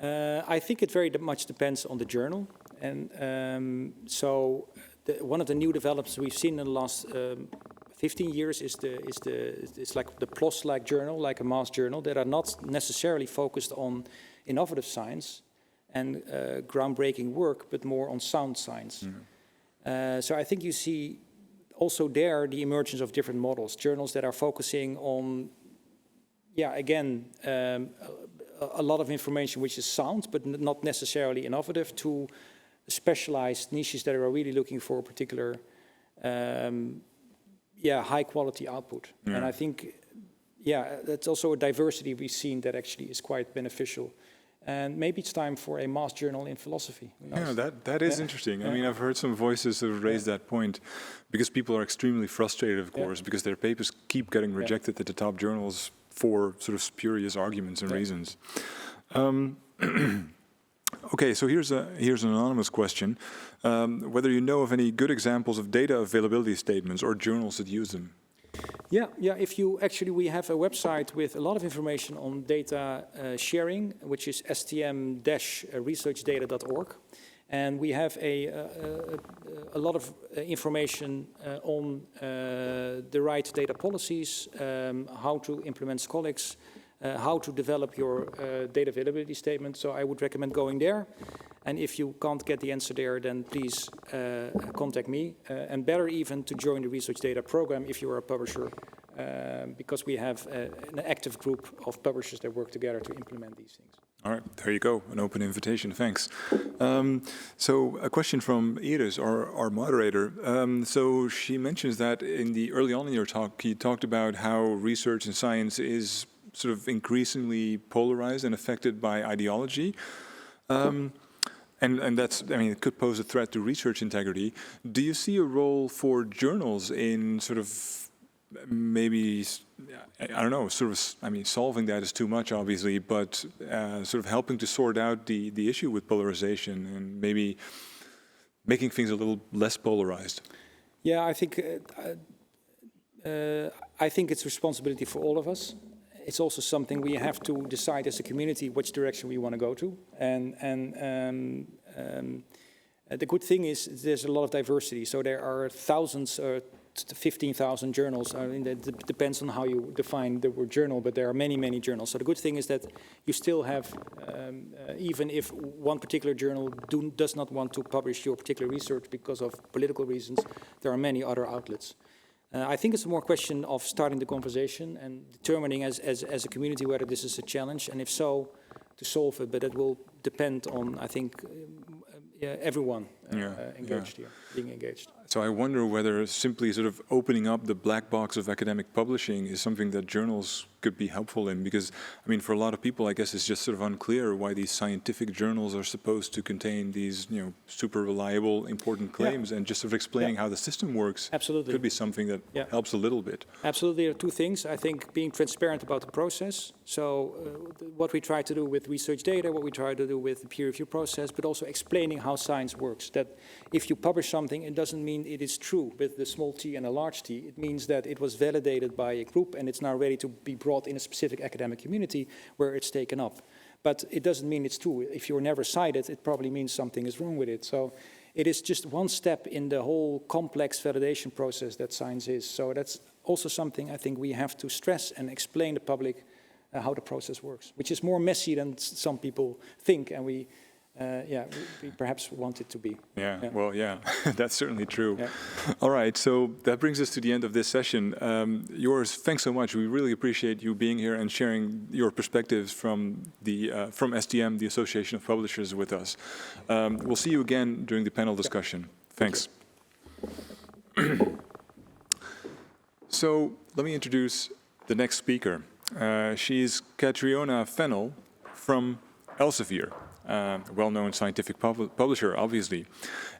I think it very much depends on the journal. And one of the new developments we've seen in the last 15 years is like the PLOS-like journal, like a mass journal, that are not necessarily focused on innovative science and groundbreaking work, but more on sound science. So I think you see also there the emergence of different models, journals that are focusing on, a lot of information which is sound, but not necessarily innovative, to specialized niches that are really looking for a particular high quality output. And I think, that's also a diversity we've seen that actually is quite beneficial. And maybe it's time for a mass journal in philosophy. Yeah, that is interesting. I mean, I've heard some voices that have raised that point, because people are extremely frustrated, of course, because their papers keep getting rejected at the top journals for sort of spurious arguments and reasons. Okay, so here's an anonymous question. Whether you know of any good examples of data availability statements or journals that use them? We have a website with a lot of information on data sharing, which is stm-researchdata.org. And we have a lot of information on the right data policies, how to implement Scholix, how to develop your data availability statement. So I would recommend going there. And if you can't get the answer there, then please contact me. And better even to join the Research Data program if you are a publisher, because we have an active group of publishers that work together to implement these things. All right, there you go, an open invitation, thanks. So a question from Iris, our moderator. So she mentions that early on in your talk, you talked about how research and science is sort of increasingly polarized and affected by ideology. And that's, I mean, it could pose a threat to research integrity. Do you see a role for journals in sort of maybe, I don't know, sort of, I mean, solving that is too much, obviously, but sort of helping to sort out the issue with polarization and maybe making things a little less polarized? Yeah, I think I think it's responsibility for all of us. It's also something we have to decide as a community which direction we want to go to. And the good thing is there's a lot of diversity. So there are thousands, 15,000 journals. I mean, it depends on how you define the word journal, but there are many, many journals. So the good thing is that you still have, even if one particular journal does not want to publish your particular research because of political reasons, there are many other outlets. I think it's more a question of starting the conversation and determining as a community whether this is a challenge, and if so, to solve it. But it will depend on, I think, everyone engaged here, being engaged. So I wonder whether simply sort of opening up the black box of academic publishing is something that journals could be helpful in, because, I mean, for a lot of people, I guess it's just sort of unclear why these scientific journals are supposed to contain these, super reliable, important claims, and just sort of explaining how the system works could be something that helps a little bit. Absolutely, there are two things. I think being transparent about the process. So what we try to do with research data, what we try to do with the peer review process, but also explaining how science works. That if you publish something, it doesn't mean it is true with the small t and a large t. It means that it was validated by a group and it's now ready to be brought in a specific academic community where it's taken up. But it doesn't mean it's true. If you're never cited, it probably means something is wrong with it. So it is just one step in the whole complex validation process that science is. So that's also something I think we have to stress and explain to the public how the process works, which is more messy than some people think, and we perhaps want it to be. Well, that's certainly true. Yeah. All right, so that brings us to the end of this session. Joris, thanks so much. We really appreciate you being here and sharing your perspectives from the from STM, the Association of Publishers, with us. We'll see you again during the panel discussion. Thanks. So let me introduce the next speaker. She's Catriona Fennell from Elsevier. A well-known scientific publisher, obviously.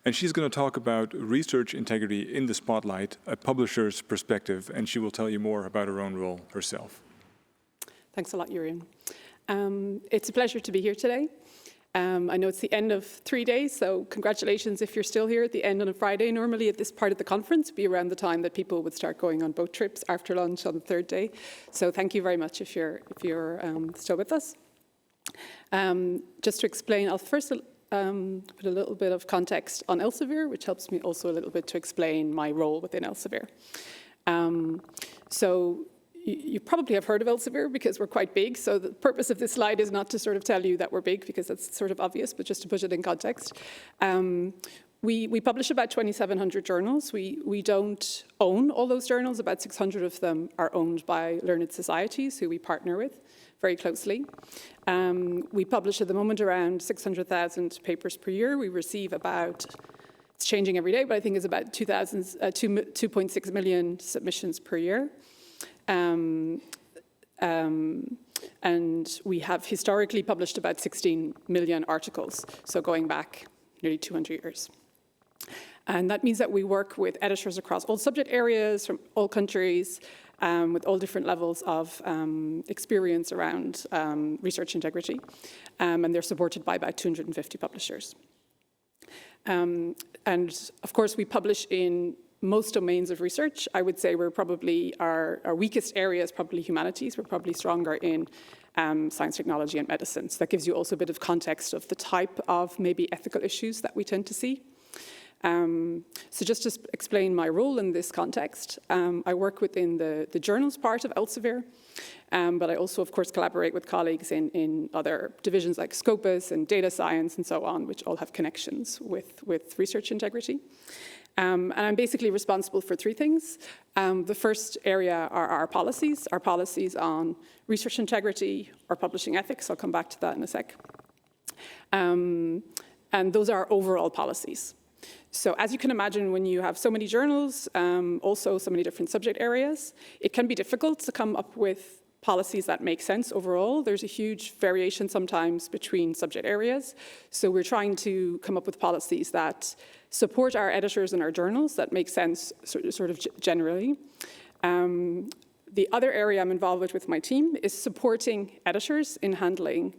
And she's going to talk about research integrity in the spotlight, a publisher's perspective, and she will tell you more about her own role herself. Thanks a lot, Jurian. It's a pleasure to be here today. I know it's the end of 3 days, so congratulations if you're still here at the end on a Friday. Normally at this part of the conference would be around the time that people would start going on boat trips after lunch on the third day. So thank you very much if you're still with us. Just to explain, I'll first put a little bit of context on Elsevier, which helps me also a little bit to explain my role within Elsevier. So you probably have heard of Elsevier because we're quite big. So the purpose of this slide is not to sort of tell you that we're big, because that's sort of obvious, but just to put it in context. We publish about 2,700 journals. We don't own all those journals. About 600 of them are owned by learned societies who we partner with very closely. We publish at the moment around 600,000 papers per year. We receive about, it's changing every day, but I think it's about 2.6 million submissions per year. And we have historically published about 16 million articles, so going back nearly 200 years. And that means that we work with editors across all subject areas from all countries, with all different levels of experience around research integrity. And they're supported by about 250 publishers. And of course, we publish in most domains of research. I would say we're probably, our weakest area is probably humanities. We're probably stronger in science, technology, and medicine. So that gives you also a bit of context of the type of maybe ethical issues that we tend to see. So just to explain my role in this context, I work within the journals part of Elsevier, but I also, of course, collaborate with colleagues in other divisions like Scopus and data science and so on, which all have connections with research integrity. And I'm basically responsible for three things. The first area are our policies on research integrity or publishing ethics. I'll come back to that in a sec. And those are overall policies. So as you can imagine, when you have so many journals, also so many different subject areas, it can be difficult to come up with policies that make sense overall. There's a huge variation sometimes between subject areas. So we're trying to come up with policies that support our editors and our journals, that make sense sort of generally. The other area I'm involved with my team is supporting editors in handling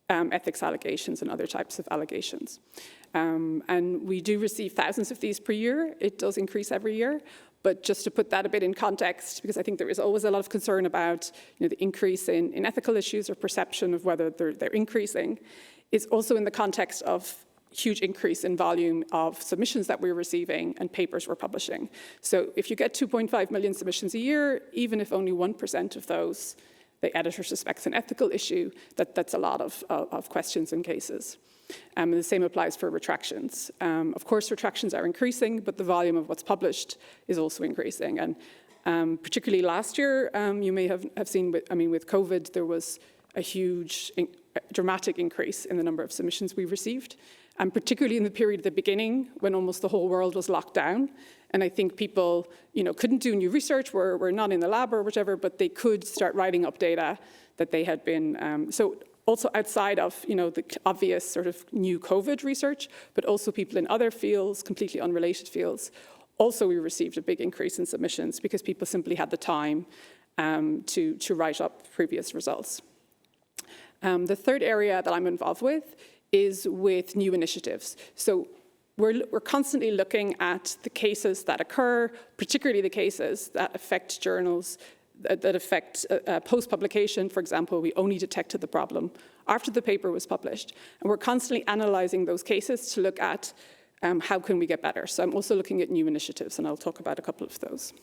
ethics allegations and other types of allegations. And we do receive thousands of these per year. It does increase every year. But just to put that a bit in context, because I think there is always a lot of concern about the increase in ethical issues or perception of whether they're increasing, is also in the context of huge increase in volume of submissions that we're receiving and papers we're publishing. So if you get 2.5 million submissions a year, even if only 1% of those the editor suspects an ethical issue, that's a lot of questions and cases. And the same applies for retractions. Of course, retractions are increasing, but the volume of what's published is also increasing. And particularly last year, you may have seen, with COVID, there was a huge, dramatic increase in the number of submissions we received. And particularly in the period at the beginning, when almost the whole world was locked down. And I think people, couldn't do new research, were not in the lab or whatever, but they could start writing up data that they had been. So also outside of, the obvious sort of new COVID research, but also people in other fields, completely unrelated fields. Also, we received a big increase in submissions because people simply had the time to write up previous results. The third area that I'm involved with is with new initiatives. So we're constantly looking at the cases that occur, particularly the cases that affect journals, that affect post-publication. For example, we only detected the problem after the paper was published. And we're constantly analyzing those cases to look at how can we get better. So I'm also looking at new initiatives, and I'll talk about a couple of those.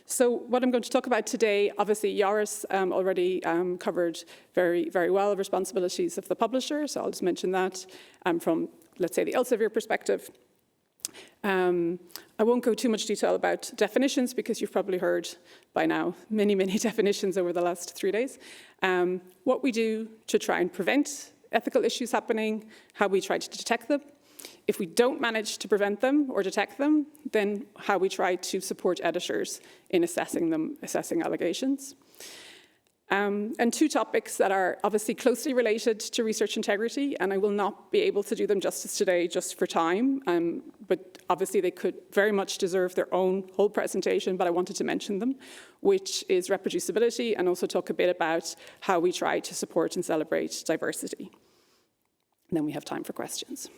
So what I'm going to talk about today, obviously Joris already covered very, very well responsibilities of the publisher, so I'll just mention that from, let's say, the Elsevier perspective. I won't go too much detail about definitions because you've probably heard by now many, many definitions over the last 3 days. What we do to try and prevent ethical issues happening, how we try to detect them. If we don't manage to prevent them or detect them, then how we try to support editors in assessing them, assessing allegations. And two topics that are obviously closely related to research integrity, and I will not be able to do them justice today just for time, but obviously they could very much deserve their own whole presentation, but I wanted to mention them, which is reproducibility, and also talk a bit about how we try to support and celebrate diversity. And then we have time for questions.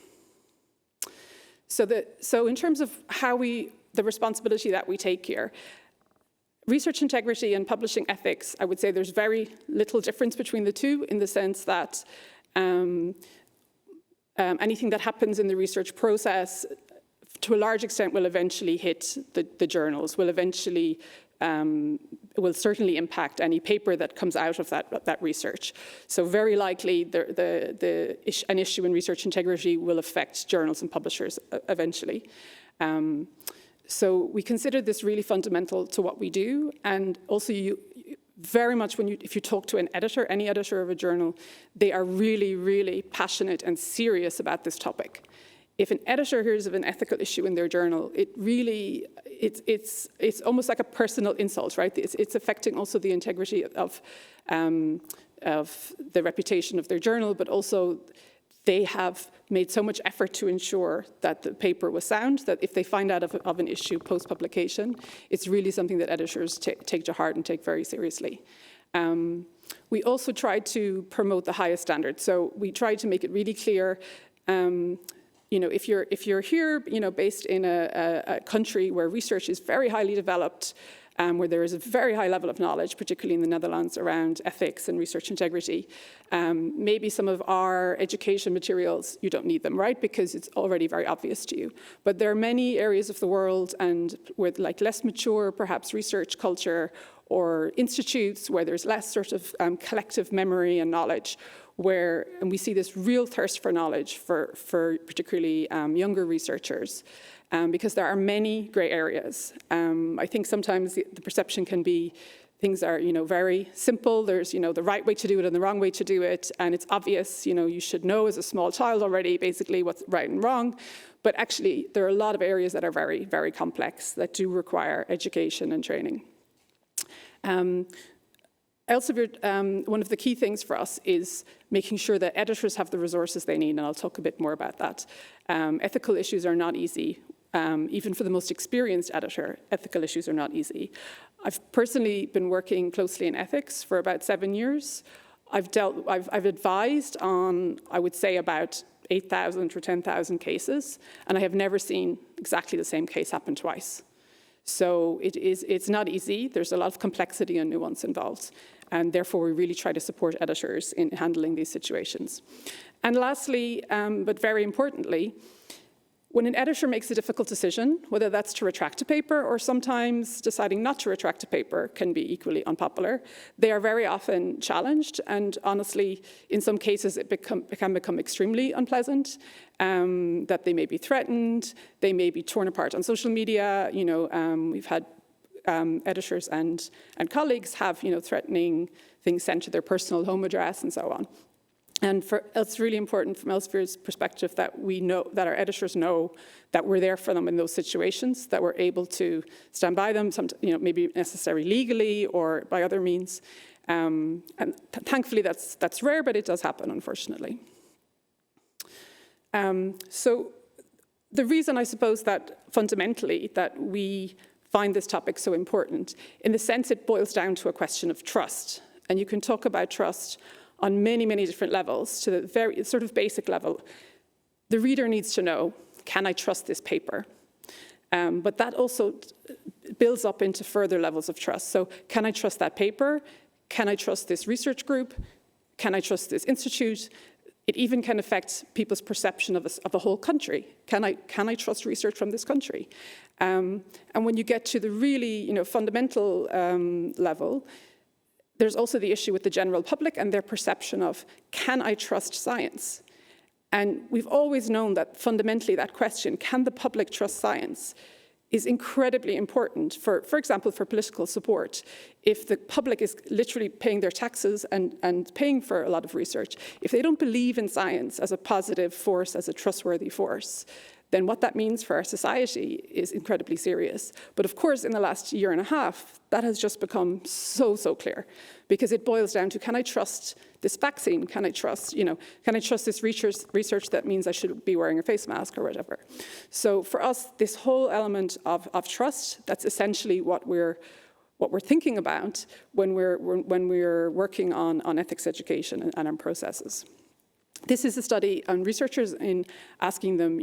So in terms of how the responsibility that we take here, research integrity and publishing ethics, I would say there's very little difference between the two in the sense that anything that happens in the research process to a large extent will eventually hit the journals, will certainly impact any paper that comes out of that research. So very likely an issue in research integrity will affect journals and publishers eventually. So we consider this really fundamental to what we do, and also very much if you talk to an editor, any editor of a journal, they are really, really passionate and serious about this topic. If an editor hears of an ethical issue in their journal, it's almost like a personal insult, right? It's affecting also the integrity of the reputation of their journal, but also they have made so much effort to ensure that the paper was sound, that if they find out of an issue post-publication, it's really something that editors take to heart and take very seriously. We also try to promote the highest standards. So we try to make it really clear, if you're here, based in a country where research is very highly developed, where there is a very high level of knowledge, particularly in the Netherlands, around ethics and research integrity. Maybe some of our education materials, you don't need them, right? Because it's already very obvious to you. But there are many areas of the world and with less mature, perhaps, research culture or institutes where there's less sort of collective memory and knowledge, and we see this real thirst for knowledge for particularly younger researchers. Because there are many grey areas. I think sometimes the perception can be things are, very simple. There's, the right way to do it and the wrong way to do it. And it's obvious, you should know as a small child already basically what's right and wrong. But actually, there are a lot of areas that are very, very complex that do require education and training. Elsevier, one of the key things for us is making sure that editors have the resources they need, and I'll talk a bit more about that. Ethical issues are not easy. Even for the most experienced editor, ethical issues are not easy. I've personally been working closely in ethics for about 7 years. I've advised on, I would say, about 8,000 or 10,000 cases, and I have never seen exactly the same case happen twice. So it's not easy. There's a lot of complexity and nuance involved. And therefore, we really try to support editors in handling these situations. And lastly, but very importantly, when an editor makes a difficult decision, whether that's to retract a paper or sometimes deciding not to retract a paper can be equally unpopular, they are very often challenged. And honestly, in some cases, it can become extremely unpleasant, that they may be threatened, they may be torn apart on social media. We've had editors and colleagues have, threatening things sent to their personal home address and so on. And it's really important from Elsevier's perspective that we know, that our editors know that we're there for them in those situations, that we're able to stand by them, maybe necessary legally or by other means. And thankfully that's rare, but it does happen, unfortunately. So the reason I suppose that fundamentally that we find this topic so important, in the sense it boils down to a question of trust. And you can talk about trust on many, many different levels, to the very sort of basic level. The reader needs to know, can I trust this paper? But that also builds up into further levels of trust. So can I trust that paper? Can I trust this research group? Can I trust this institute? It even can affect people's perception of a whole country. Can I trust research from this country? And when you get to the really fundamental level, there's also the issue with the general public and their perception of, can I trust science? And we've always known that fundamentally that question, can the public trust science, is incredibly important for example, for political support. If the public is literally paying their taxes and paying for a lot of research, if they don't believe in science as a positive force, as a trustworthy force, then what that means for our society is incredibly serious. But of course, in the last year and a half, that has just become so clear, because it boils down to, can I trust this vaccine? Can I trust, can I trust this research that means I should be wearing a face mask or whatever? So for us, this whole element of trust, that's essentially what we're thinking about when we're working on ethics education and on processes. This is a study on researchers in asking them,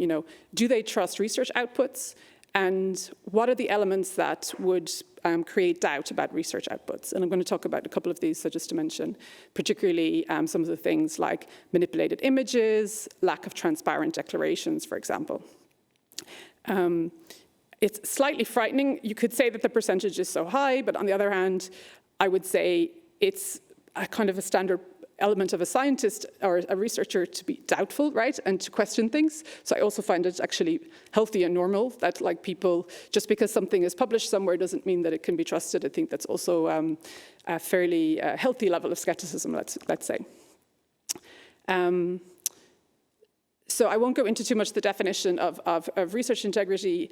do they trust research outputs? And what are the elements that would create doubt about research outputs? And I'm going to talk about a couple of these, so just to mention, particularly some of the things like manipulated images, lack of transparent declarations, for example. It's slightly frightening. You could say that the percentage is so high, but on the other hand, I would say it's a kind of a standard element of a scientist or a researcher to be doubtful, right, and to question things. So I also find it actually healthy and normal that, like, people, just because something is published somewhere doesn't mean that it can be trusted. I think that's also a fairly healthy level of skepticism, let's say. So I won't go into too much the definition of research integrity,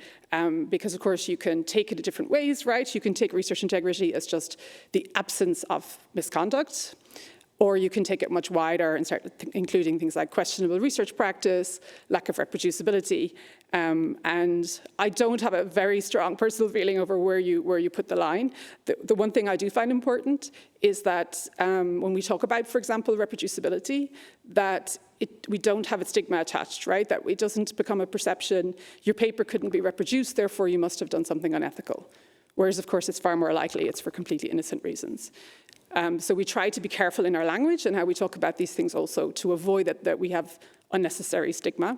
because, of course, you can take it in different ways, right? You can take research integrity as just the absence of misconduct, or you can take it much wider and start including things like questionable research practice, lack of reproducibility. And I don't have a very strong personal feeling over where you put the line. The one thing I do find important is that when we talk about, for example, reproducibility, that we don't have a stigma attached, right? That it doesn't become a perception, your paper couldn't be reproduced, therefore you must have done something unethical. Whereas, of course, it's far more likely it's for completely innocent reasons. So we try to be careful in our language and how we talk about these things also to avoid that we have unnecessary stigma.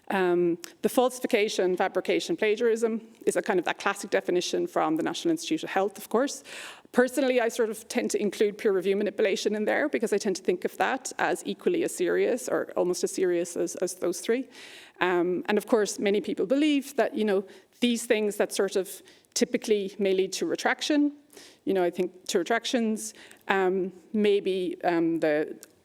The falsification, fabrication, plagiarism is a kind of that classic definition from the National Institute of Health, of course. Personally, I sort of tend to include peer review manipulation in there because I tend to think of that as equally as serious or almost as serious as those three. And of course, many people believe that, these things that sort of typically may lead to retraction. I think to retractions, maybe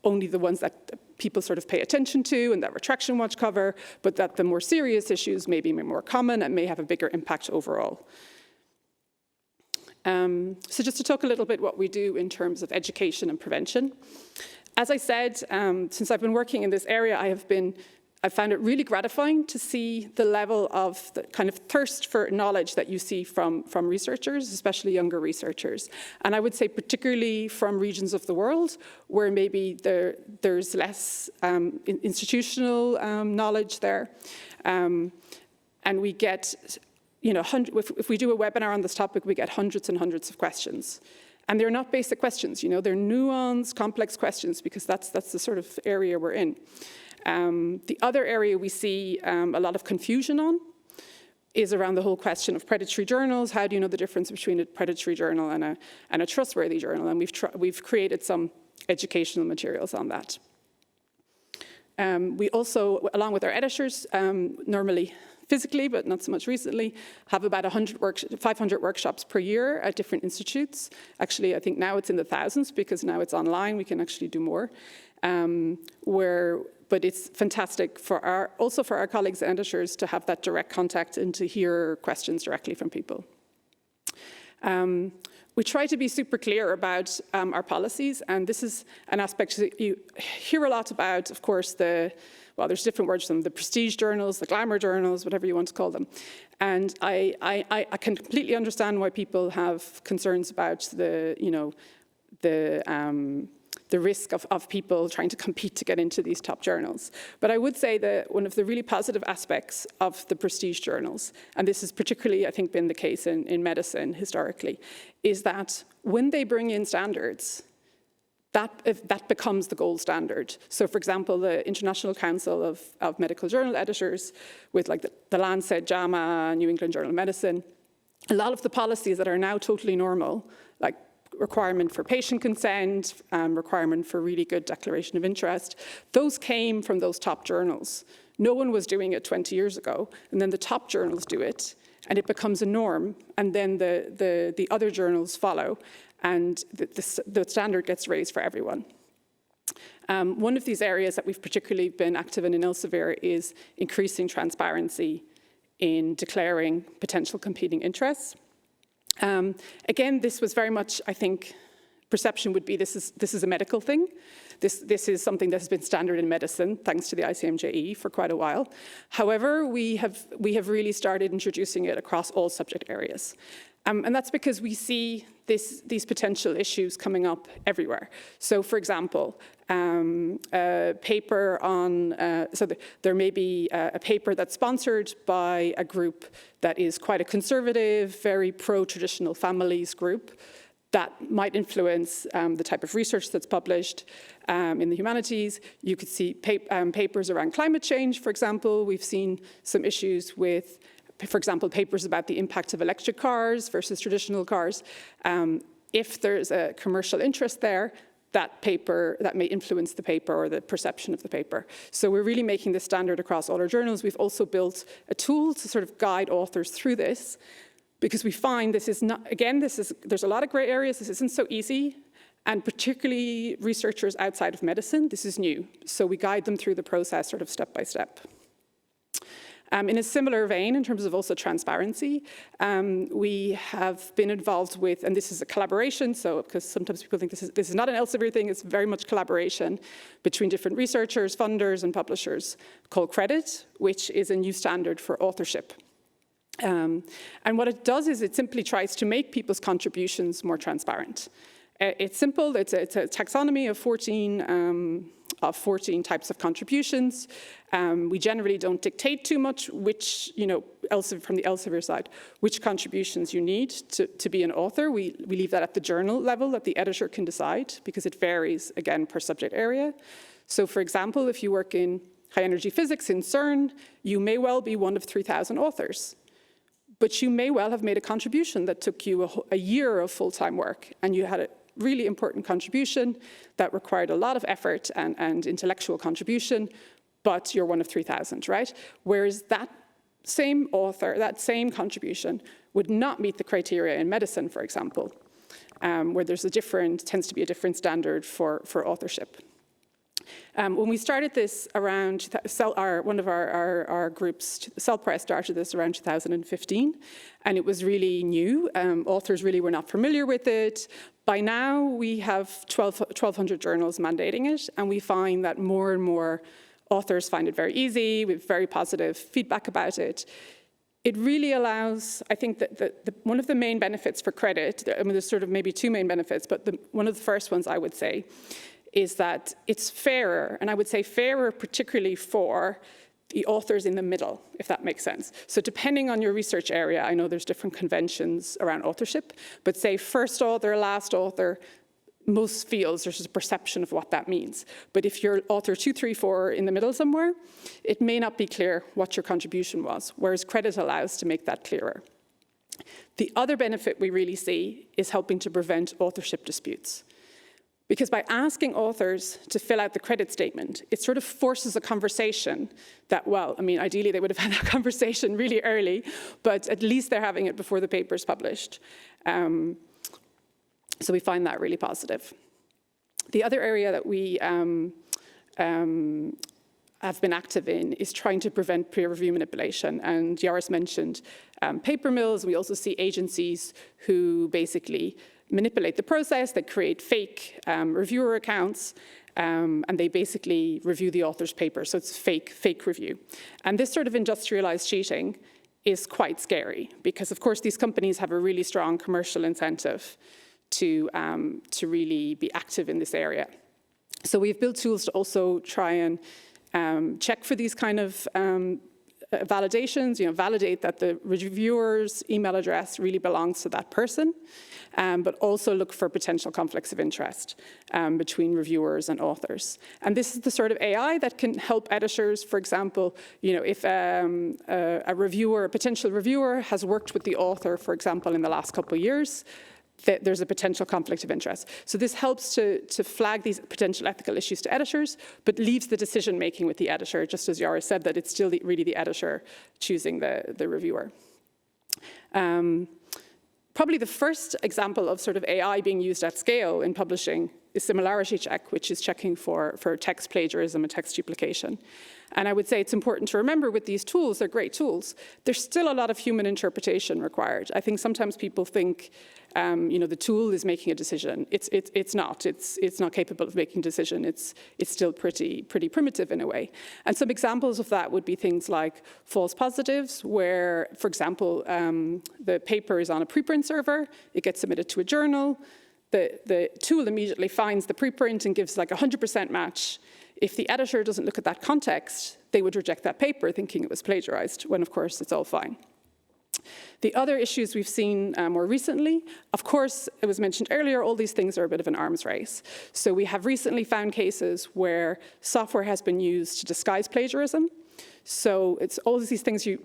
only the ones that people sort of pay attention to and that Retraction Watch cover, but that the more serious issues may be more common and may have a bigger impact overall. So just to talk a little bit what we do in terms of education and prevention. As I said, since I've been working in this area, I found it really gratifying to see the level of the kind of thirst for knowledge that you see from researchers, especially younger researchers. And I would say particularly from regions of the world where maybe there's less institutional knowledge there. And we get if we do a webinar on this topic, we get hundreds and hundreds of questions. And they're not basic questions, they're nuanced, complex questions, because that's the sort of area we're in. The other area we see a lot of confusion on is around the whole question of predatory journals. How do you know the difference between a predatory journal and a trustworthy journal? And we've created some educational materials on that. We also, along with our editors, normally physically, but not so much recently, have about 500 workshops per year at different institutes. Actually, I think now it's in the thousands, because now it's online, we can actually do more. But it's fantastic also for our colleagues and editors to have that direct contact and to hear questions directly from people. We try to be super clear about our policies, and this is an aspect that you hear a lot about, of course, there's different words for them, the prestige journals, the glamour journals, whatever you want to call them. And I can completely understand why people have concerns about the risk of people trying to compete to get into these top journals. But I would say that one of the really positive aspects of the prestige journals, and this has particularly, I think, been the case in medicine historically, is that when they bring in standards, that becomes the gold standard. So, for example, the International Council of Medical Journal Editors, with like the Lancet, JAMA, New England Journal of Medicine, a lot of the policies that are now totally normal, like requirement for patient consent, requirement for really good declaration of interest, those came from those top journals. No one was doing it 20 years ago, and then the top journals do it, and it becomes a norm, and then the other journals follow, and the standard gets raised for everyone. One of these areas that we've particularly been active in Elsevier is increasing transparency in declaring potential competing interests. Again, this was very much, I think, perception would be this is a medical thing. This is something that has been standard in medicine, thanks to the ICMJE, for quite a while. However, we have really started introducing it across all subject areas. And that's because we see these potential issues coming up everywhere. So, for example, a paper on, there may be a paper that's sponsored by a group that is quite a conservative, very pro-traditional families group that might influence the type of research that's published in the humanities. You could see papers around climate change, for example. We've seen some issues with, for example, papers about the impact of electric cars versus traditional cars. If there's a commercial interest there, that may influence the paper or the perception of the paper. So we're really making this standard across all our journals. We've also built a tool to sort of guide authors through this, because we find this is not, again, there's a lot of gray areas. This isn't so easy. And particularly researchers outside of medicine, this is new. So we guide them through the process sort of step by step. In a similar vein, in terms of also transparency, we have been involved with, and this is a collaboration, so because sometimes people think this is not an Elsevier thing, it's very much collaboration between different researchers, funders, and publishers, called Credit, which is a new standard for authorship. And what it does is it simply tries to make people's contributions more transparent. It's simple. It's a taxonomy of 14 types of contributions. We generally don't dictate too much which, from the Elsevier side, which contributions you need to be an author. We leave that at the journal level that the editor can decide, because it varies, again, per subject area. So, for example, if you work in high energy physics in CERN, you may well be one of 3,000 authors. But you may well have made a contribution that took you a year of full-time work, and you had a really important contribution that required a lot of effort and intellectual contribution, but you're one of 3,000, right? Whereas that same author, that same contribution would not meet the criteria in medicine, for example, where there's tends to be a different standard for authorship. When we started this around, one of our groups, Cell Press, started this around 2015, and it was really new. Authors really were not familiar with it. By now, we have 1,200 journals mandating it, and we find that more and more authors find it very easy. We have very positive feedback about it. It really allows, I think that one of the main benefits for Credit, there's sort of maybe two main benefits, but one of the first ones I would say is that it's fairer, and I would say fairer particularly for the author's in the middle, if that makes sense. So depending on your research area, I know there's different conventions around authorship, but say first author, last author, most fields there's a perception of what that means. But if you're author 2, 3, 4 in the middle somewhere, it may not be clear what your contribution was, whereas credit allows to make that clearer. The other benefit we really see is helping to prevent authorship disputes. Because by asking authors to fill out the credit statement, it sort of forces a conversation that, well, I mean, ideally they would have had that conversation really early, but at least they're having it before the paper's published. So we find that really positive. The other area that we have been active in is trying to prevent peer review manipulation. And Joris mentioned paper mills. We also see agencies who basically manipulate the process. They create fake reviewer accounts, and they basically review the author's paper. So it's fake review. And this sort of industrialized cheating is quite scary because, of course, these companies have a really strong commercial incentive to really be active in this area. So we've built tools to also try and check for these kind of validations, validate that the reviewer's email address really belongs to that person, but also look for potential conflicts of interest between reviewers and authors. And this is the sort of AI that can help editors, for example, if a potential reviewer has worked with the author, for example, in the last couple of years, that there's a potential conflict of interest. So this helps to flag these potential ethical issues to editors, but leaves the decision-making with the editor, just as Joris said, that it's still really the editor choosing the reviewer. Probably the first example of sort of AI being used at scale in publishing is Similarity Check, which is checking for text plagiarism and text duplication. And I would say it's important to remember with these tools, they're great tools, there's still a lot of human interpretation required. I think sometimes people think, the tool is making a decision. It's not. It's not capable of making a decision. It's still pretty primitive in a way. And some examples of that would be things like false positives, where, for example, the paper is on a preprint server, it gets submitted to a journal, the tool immediately finds the preprint and gives like 100% match. If the editor doesn't look at that context, they would reject that paper thinking it was plagiarized, when of course it's all fine. The other issues we've seen more recently, of course, it was mentioned earlier, all these things are a bit of an arms race. So we have recently found cases where software has been used to disguise plagiarism. So it's all these things you're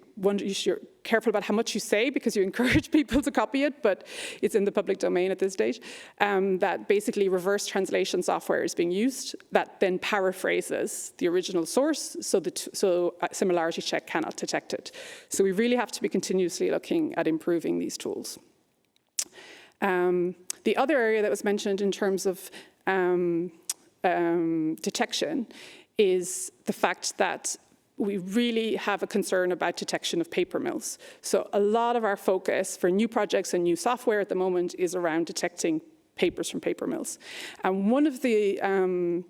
careful about how much you say because you encourage people to copy it, but it's in the public domain at this stage. That basically reverse translation software is being used that then paraphrases the original source so Similarity Check cannot detect it. So we really have to be continuously looking at improving these tools. The other area that was mentioned in terms of detection is the fact that we really have a concern about detection of paper mills. So a lot of our focus for new projects and new software at the moment is around detecting papers from paper mills. And one of the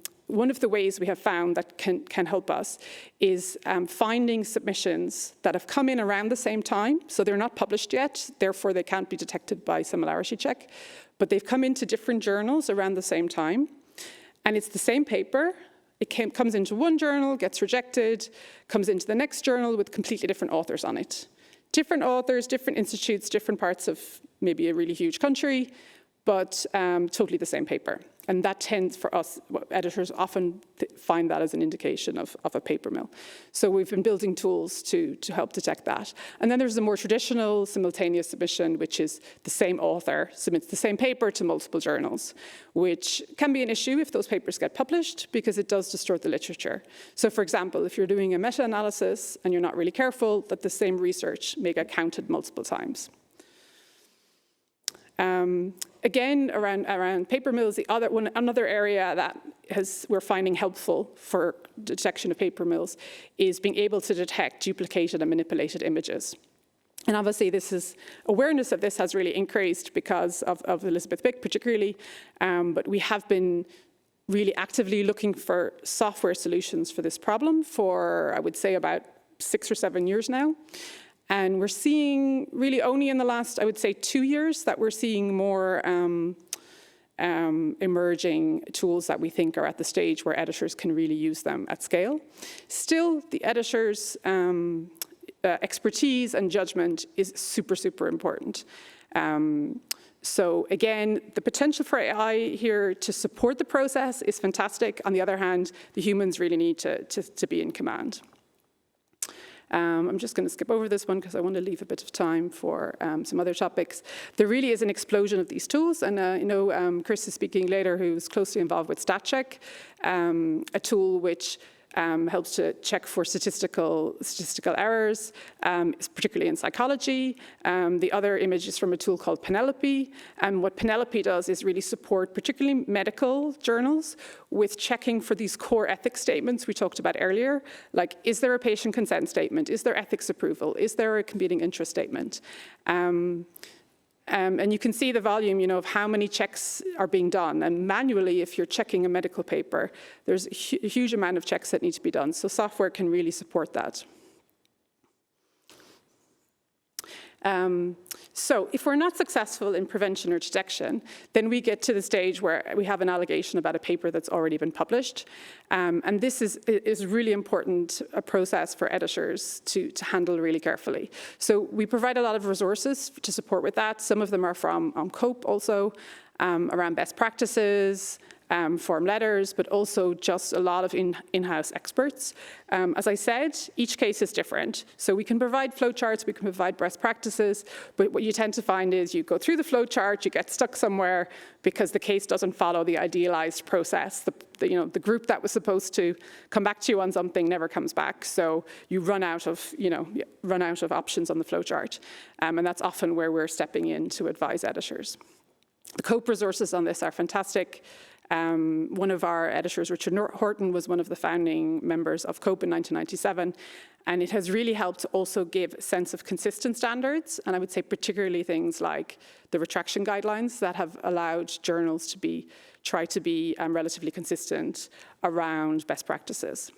ways we have found that can help us is finding submissions that have come in around the same time. So they're not published yet, therefore they can't be detected by Similarity Check, but they've come into different journals around the same time. And it's the same paper. It comes into one journal, gets rejected, comes into the next journal with completely different authors on it. Different authors, different institutes, different parts of maybe a really huge country, but totally the same paper. And that tends for us, editors often find that as an indication of a paper mill. So we've been building tools to help detect that. And then there's the more traditional simultaneous submission, which is the same author submits the same paper to multiple journals, which can be an issue if those papers get published because it does distort the literature. So for example, if you're doing a meta-analysis and you're not really careful, that the same research may get counted multiple times. Again, around paper mills, another area that we're finding helpful for detection of paper mills is being able to detect duplicated and manipulated images. And obviously, awareness of this has really increased because of Elizabeth Bick particularly, but we have been really actively looking for software solutions for this problem for, I would say, about 6 or 7 years now. And we're seeing really only in the last, I would say, 2 years that we're seeing more emerging tools that we think are at the stage where editors can really use them at scale. Still, the editor's expertise and judgment is super, super important. So again, the potential for AI here to support the process is fantastic. On the other hand, the humans really need to be in command. I'm just going to skip over this one because I want to leave a bit of time for some other topics. There really is an explosion of these tools, and Chris is speaking later, who's closely involved with StatCheck, a tool which helps to check for statistical errors, particularly in psychology. The other image is from a tool called Penelope. And what Penelope does is really support particularly medical journals with checking for these core ethics statements we talked about earlier, like is there a patient consent statement? Is there ethics approval? Is there a competing interest statement? And you can see the volume, of how many checks are being done. And manually, if you're checking a medical paper, there's a huge amount of checks that need to be done. So software can really support that. So if we're not successful in prevention or detection, then we get to the stage where we have an allegation about a paper that's already been published. And this is really important a process for editors to handle really carefully. So we provide a lot of resources to support with that. Some of them are from COPE also, around best practices, form letters, but also just a lot of in-house experts. As I said, each case is different. So we can provide flowcharts, we can provide best practices, but what you tend to find is you go through the flowchart, you get stuck somewhere because the case doesn't follow the idealized process. The group that was supposed to come back to you on something never comes back. So you run out of options on the flowchart. And that's often where we're stepping in to advise editors. The COPE resources on this are fantastic. One of our editors, Richard Horton, was one of the founding members of COPE in 1997, and it has really helped to also give a sense of consistent standards, and I would say particularly things like the retraction guidelines that have allowed journals to try to be relatively consistent around best practices.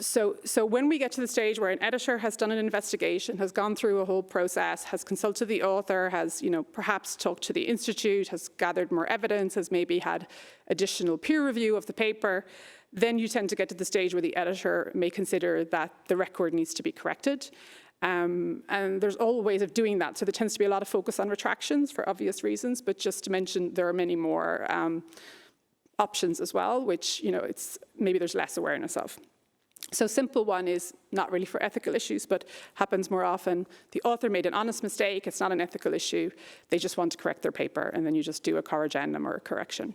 So when we get to the stage where an editor has done an investigation, has gone through a whole process, has consulted the author, has perhaps talked to the institute, has gathered more evidence, has maybe had additional peer review of the paper, then you tend to get to the stage where the editor may consider that the record needs to be corrected. And there's all ways of doing that. So there tends to be a lot of focus on retractions for obvious reasons, but just to mention there are many more options as well, which maybe there's less awareness of. So simple one is not really for ethical issues, but happens more often. The author made an honest mistake. It's not an ethical issue. They just want to correct their paper, and then you just do a corrigendum or a correction.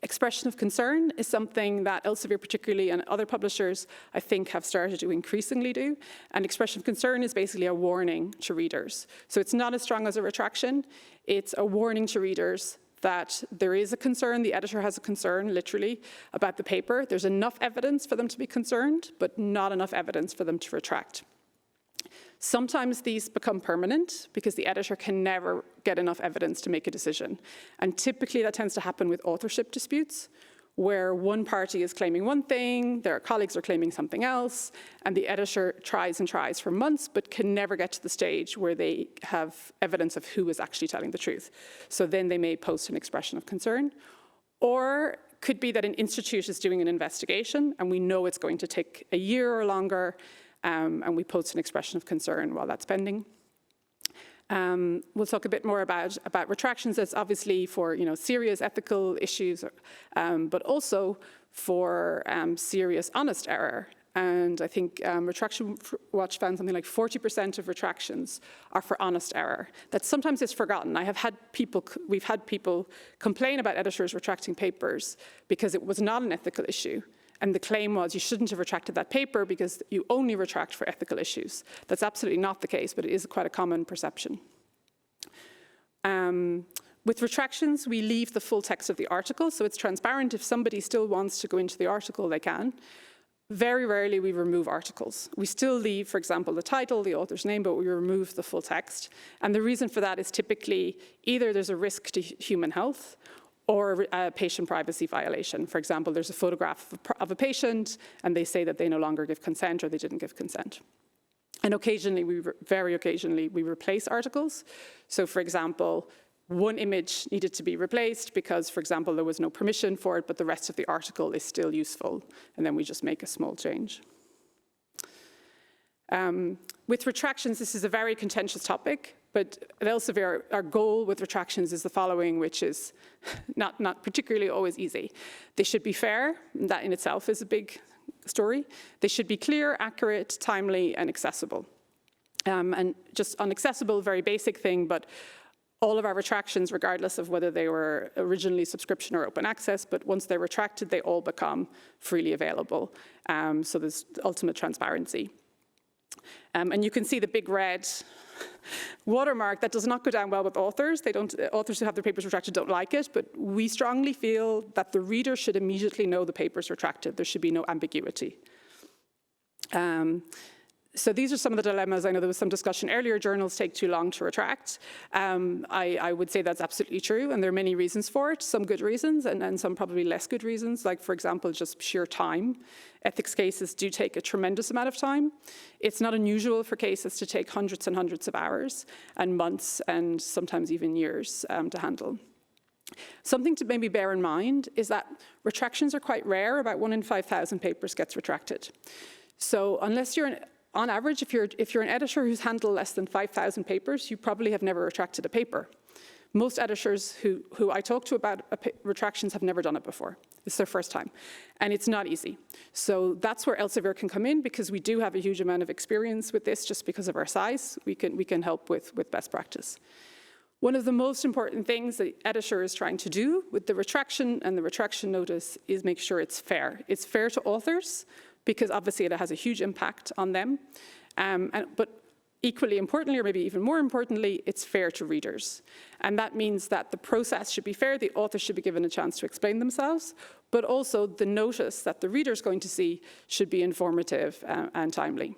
Expression of concern is something that Elsevier particularly and other publishers, I think, have started to increasingly do. And expression of concern is basically a warning to readers. So it's not as strong as a retraction. It's a warning to readers that there is a concern, the editor has a concern, literally, about the paper. There's enough evidence for them to be concerned, but not enough evidence for them to retract. Sometimes these become permanent because the editor can never get enough evidence to make a decision. And typically that tends to happen with authorship disputes, where one party is claiming one thing, their colleagues are claiming something else, and the editor tries and tries for months, but can never get to the stage where they have evidence of who is actually telling the truth. So then they may post an expression of concern. Or could be that an institute is doing an investigation, and we know it's going to take a year or longer, and we post an expression of concern while that's pending. We'll talk a bit more about retractions. That's obviously for serious ethical issues, but also for serious honest error. And I think Retraction Watch found something like 40% of retractions are for honest error. That sometimes is forgotten. We've had people complain about editors retracting papers because it was not an ethical issue. And the claim was you shouldn't have retracted that paper because you only retract for ethical issues. That's absolutely not the case, but it is quite a common perception. With retractions, we leave the full text of the article, so it's transparent. If somebody still wants to go into the article, they can. Very rarely we remove articles. We still leave, for example, the title, the author's name, but we remove the full text. And the reason for that is typically either there's a risk to human health or a patient privacy violation. For example, there's a photograph of a patient and they say that they no longer give consent or they didn't give consent. And occasionally, very occasionally, we replace articles. So for example, one image needed to be replaced because, for example, there was no permission for it, but the rest of the article is still useful. And then we just make a small change. With retractions, this is a very contentious topic, but at Elsevier, our goal with retractions is the following, which is not particularly always easy. They should be fair, and that in itself is a big story. They should be clear, accurate, timely, and accessible. And just on accessible, very basic thing, but all of our retractions, regardless of whether they were originally subscription or open access, but once they're retracted, they all become freely available. So there's ultimate transparency. And you can see the big red watermark. That does not go down well with authors. Authors who have their papers retracted don't like it, but we strongly feel that the reader should immediately know the paper's retracted. There should be no ambiguity. So these are some of the dilemmas. I know there was some discussion earlier, journals take too long to retract. I would say that's absolutely true, and there are many reasons for it, some good reasons and some probably less good reasons, like, for example, just sheer time. Ethics cases do take a tremendous amount of time. It's not unusual for cases to take hundreds and hundreds of hours and months and sometimes even years to handle. Something to maybe bear in mind is that retractions are quite rare. About 1 in 5,000 papers gets retracted. So unless you're on average, if you're an editor who's handled less than 5,000 papers, you probably have never retracted a paper. Most editors who I talk to about retractions have never done it before. It's their first time, and it's not easy. So that's where Elsevier can come in, because we do have a huge amount of experience with this just because of our size. We can help with best practice. One of the most important things the editor is trying to do with the retraction and the retraction notice is make sure it's fair. It's fair to authors, because obviously it has a huge impact on them. But equally importantly, or maybe even more importantly, it's fair to readers. And that means that the process should be fair, the author should be given a chance to explain themselves, but also the notice that the reader's going to see should be informative and timely.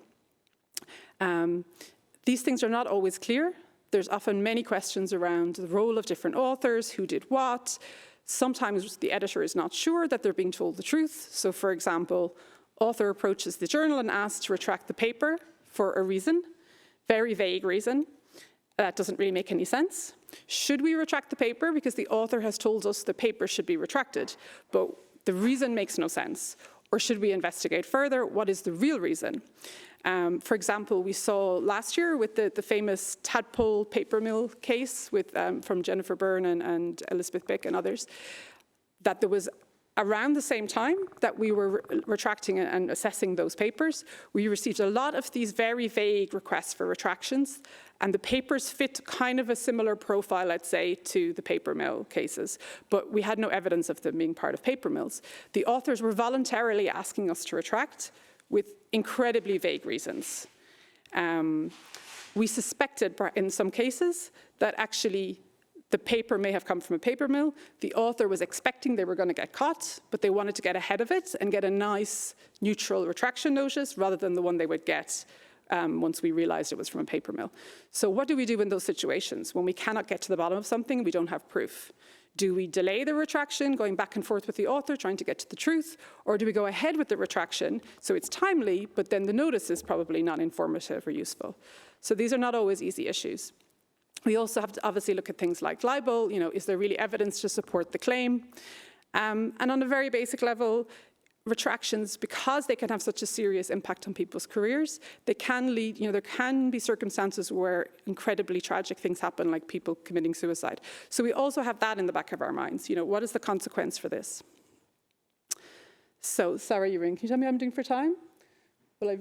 These things are not always clear. There's often many questions around the role of different authors, who did what. Sometimes the editor is not sure that they're being told the truth. So for example, author approaches the journal and asks to retract the paper for a reason, very vague reason. That doesn't really make any sense. Should we retract the paper? Because the author has told us the paper should be retracted, but the reason makes no sense. Or should we investigate further? What is the real reason? For example, we saw last year with the famous tadpole paper mill case from Jennifer Byrne and Elizabeth Bick and others, that there was around the same time that we were retracting and assessing those papers, we received a lot of these very vague requests for retractions, and the papers fit kind of a similar profile, let's say, to the paper mill cases, but we had no evidence of them being part of paper mills. The authors were voluntarily asking us to retract with incredibly vague reasons. We suspected in some cases that actually the paper may have come from a paper mill. The author was expecting they were going to get caught, but they wanted to get ahead of it and get a nice neutral retraction notice rather than the one they would get once we realized it was from a paper mill. So what do we do in those situations? When we cannot get to the bottom of something, we don't have proof. Do we delay the retraction, going back and forth with the author, trying to get to the truth? Or do we go ahead with the retraction, so it's timely, but then the notice is probably not informative or useful? So these are not always easy issues. We also have to obviously look at things like libel. Is there really evidence to support the claim? And on a very basic level, retractions, because they can have such a serious impact on people's careers, they can lead, there can be circumstances where incredibly tragic things happen, like people committing suicide. So we also have that in the back of our minds. What is the consequence for this? So, Sarah Ewing, can you tell me how I'm doing for time? Well,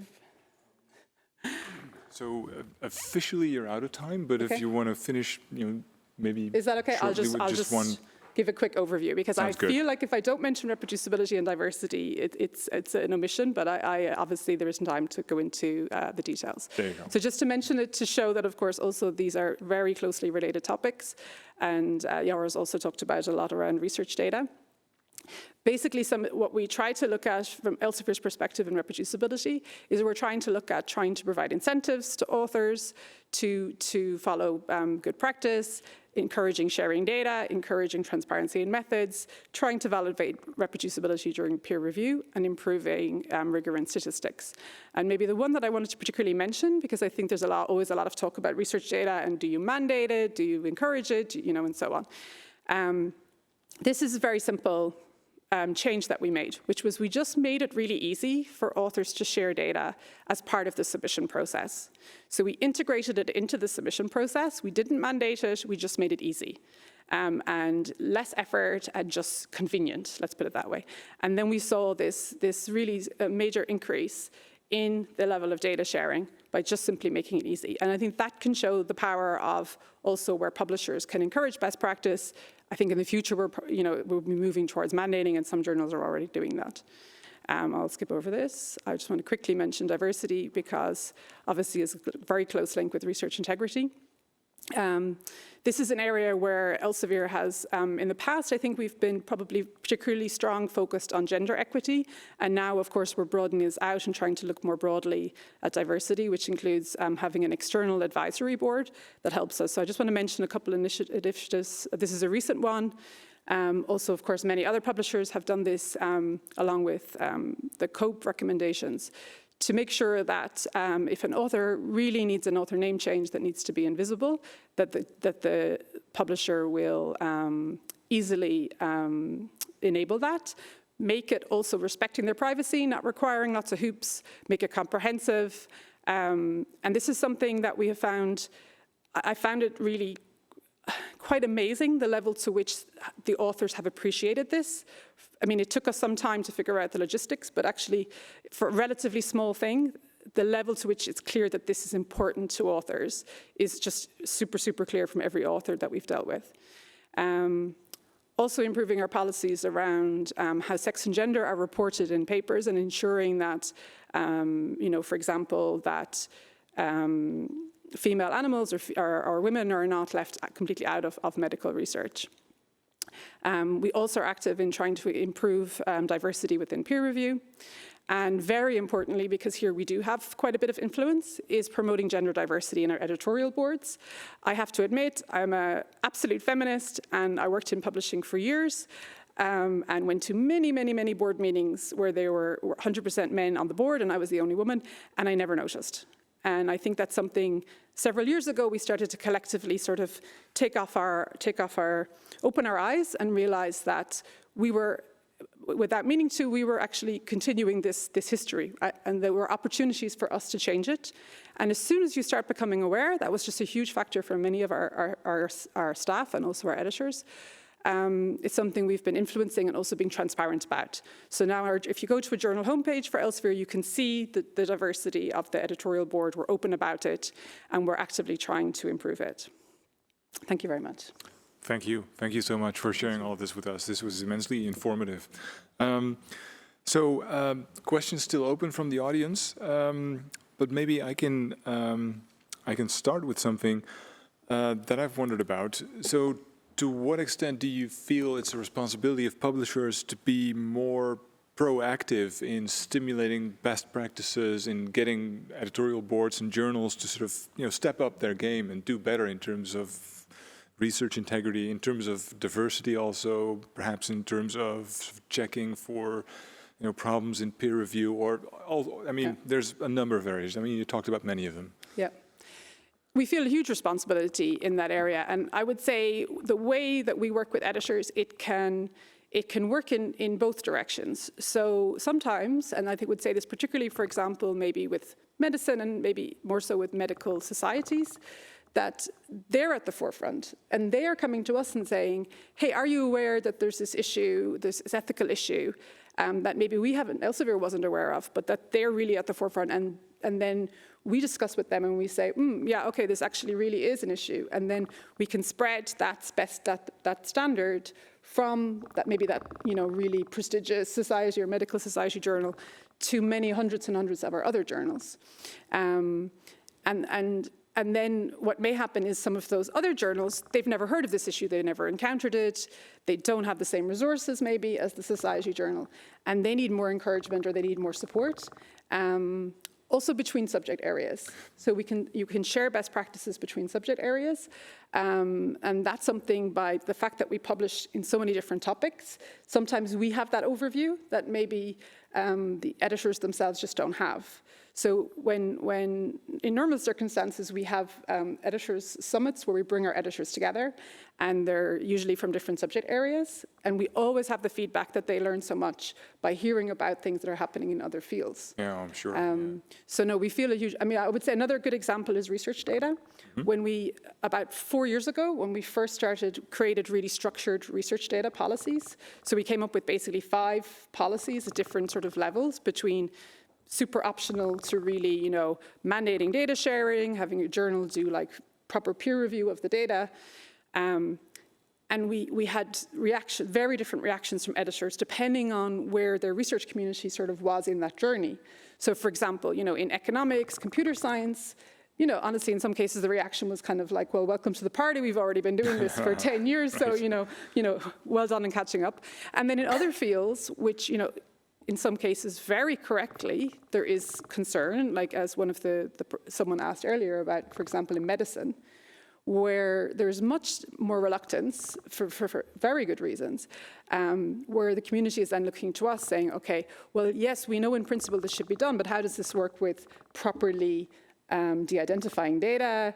So officially you're out of time, but okay. If you want to finish, maybe. Is that okay? I'll just give a quick overview, because I feel like if I don't mention reproducibility and diversity, it's an omission, but I obviously there isn't time to go into the details. There you go. So just to mention it, to show that, of course, also these are very closely related topics, and Joris also talked about a lot around research data. Basically, what we try to look at from Elsevier's perspective in reproducibility is we're trying to provide incentives to authors to follow good practice, encouraging sharing data, encouraging transparency in methods, trying to validate reproducibility during peer review, and improving rigor in statistics. And maybe the one that I wanted to particularly mention, because I think there's always a lot of talk about research data and do you mandate it, do you encourage it, and so on. This is a very simple change that we made, which was we just made it really easy for authors to share data as part of the submission process. So we integrated it into the submission process. We didn't mandate it, we just made it easy. And less effort and just convenient, let's put it that way. And then we saw this really major increase in the level of data sharing by just simply making it easy. And I think that can show the power of also where publishers can encourage best practice. I think in the future we'll be moving towards mandating, and some journals are already doing that. I'll skip over this. I just want to quickly mention diversity because obviously it's a very close link with research integrity. This is an area where Elsevier has, in the past, I think we've been probably particularly strong focused on gender equity. And now, of course, we're broadening this out and trying to look more broadly at diversity, which includes having an external advisory board that helps us. So I just want to mention a couple of initiatives. This is a recent one. Also, of course, many other publishers have done this along with the COPE recommendations, to make sure that if an author really needs an author name change that needs to be invisible, that the publisher will easily enable that. Make it also respecting their privacy, not requiring lots of hoops, make it comprehensive. And this is something that we have found, I found it really quite amazing, the level to which the authors have appreciated this. I mean, it took us some time to figure out the logistics, but actually, for a relatively small thing, the level to which it's clear that this is important to authors is just super, super clear from every author that we've dealt with. Also improving our policies around how sex and gender are reported in papers and ensuring that, for example, that female animals or women are not left completely out of medical research. We also are active in trying to improve diversity within peer review. And very importantly, because here we do have quite a bit of influence, is promoting gender diversity in our editorial boards. I have to admit, I'm an absolute feminist, and I worked in publishing for years, and went to many, many, many board meetings where there were 100% men on the board, and I was the only woman, and I never noticed. And I think that's something several years ago we started to collectively sort of open our eyes and realize that we were, without meaning to, we were actually continuing this history, and there were opportunities for us to change it. And as soon as you start becoming aware, that was just a huge factor for many of our staff and also our editors. It's something we've been influencing and also being transparent about. So now if you go to a journal homepage for Elsevier, you can see the diversity of the editorial board. We're open about it, and we're actively trying to improve it. Thank you very much. Thank you. Thank you so much for sharing all of this with us. This was immensely informative. Questions still open from the audience, but maybe I can start with something that I've wondered about. So, to what extent do you feel it's a responsibility of publishers to be more proactive in stimulating best practices, in getting editorial boards and journals to sort of step up their game and do better in terms of research integrity, in terms of diversity also, perhaps in terms of checking for problems in peer review, or there's a number of areas. I mean, you talked about many of them. Yeah. We feel a huge responsibility in that area, and I would say the way that we work with editors, it can work in both directions. So sometimes, and I think would say this particularly, for example, maybe with medicine and maybe more so with medical societies, that they're at the forefront and they are coming to us and saying, hey, are you aware that there's this issue, this ethical issue that maybe Elsevier wasn't aware of, but that they're really at the forefront, and then we discuss with them and we say, yeah, okay, this actually really is an issue. And then we can spread that standard from that really prestigious society or medical society journal to many hundreds and hundreds of our other journals. And And then what may happen is some of those other journals, they've never heard of this issue, they've never encountered it, they don't have the same resources maybe as the Society Journal, and they need more encouragement or they need more support. Also between subject areas. So you can share best practices between subject areas. And that's something by the fact that we publish in so many different topics. Sometimes we have that overview that maybe the editors themselves just don't have. So when in normal circumstances, we have editors summits where we bring our editors together, and they're usually from different subject areas. And we always have the feedback that they learn so much by hearing about things that are happening in other fields. Yeah, I'm sure. So no, we feel a huge, I mean, I would say another good example is research data. When we, about 4 years ago, when we first created really structured research data policies. So we came up with basically 5 policies at different sort of levels between super optional to really, mandating data sharing, having a journal do like proper peer review of the data. And we had very different reactions from editors depending on where their research community sort of was in that journey. So for example, in economics, computer science, honestly, in some cases, the reaction was kind of like, well, welcome to the party. We've already been doing this for 10 years. So, well done in catching up. And then in other fields, which, in some cases, very correctly, there is concern, like as one of someone asked earlier about, for example, in medicine, where there's much more reluctance for very good reasons, where the community is then looking to us saying, okay, well, yes, we know in principle this should be done, but how does this work with properly de-identifying data?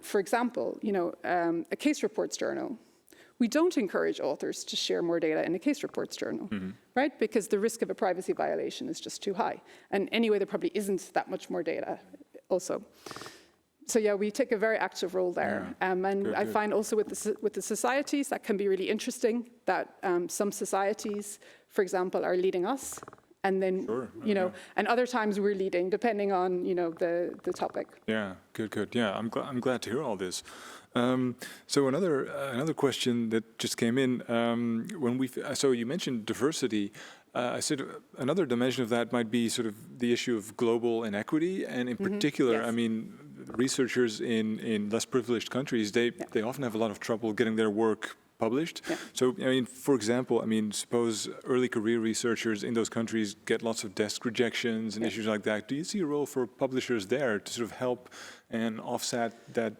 For example, a case reports journal. We don't encourage authors to share more data in a case reports journal, right? Because the risk of a privacy violation is just too high. And anyway, there probably isn't that much more data also. So yeah, we take a very active role there. Yeah. And good. I find also with the societies, that can be really interesting, that some societies, for example, are leading us. And then, and other times we're leading, depending on, the topic. Yeah, good. Yeah, I'm glad to hear all this. So another question that just came in so you mentioned diversity. I said another dimension of that might be sort of the issue of global inequity, and in particular, yes. I mean, researchers in less privileged countries, they often have a lot of trouble getting their work published. Yeah. So, I mean, for example, suppose early career researchers in those countries get lots of desk rejections and issues like that. Do you see a role for publishers there to sort of help and offset that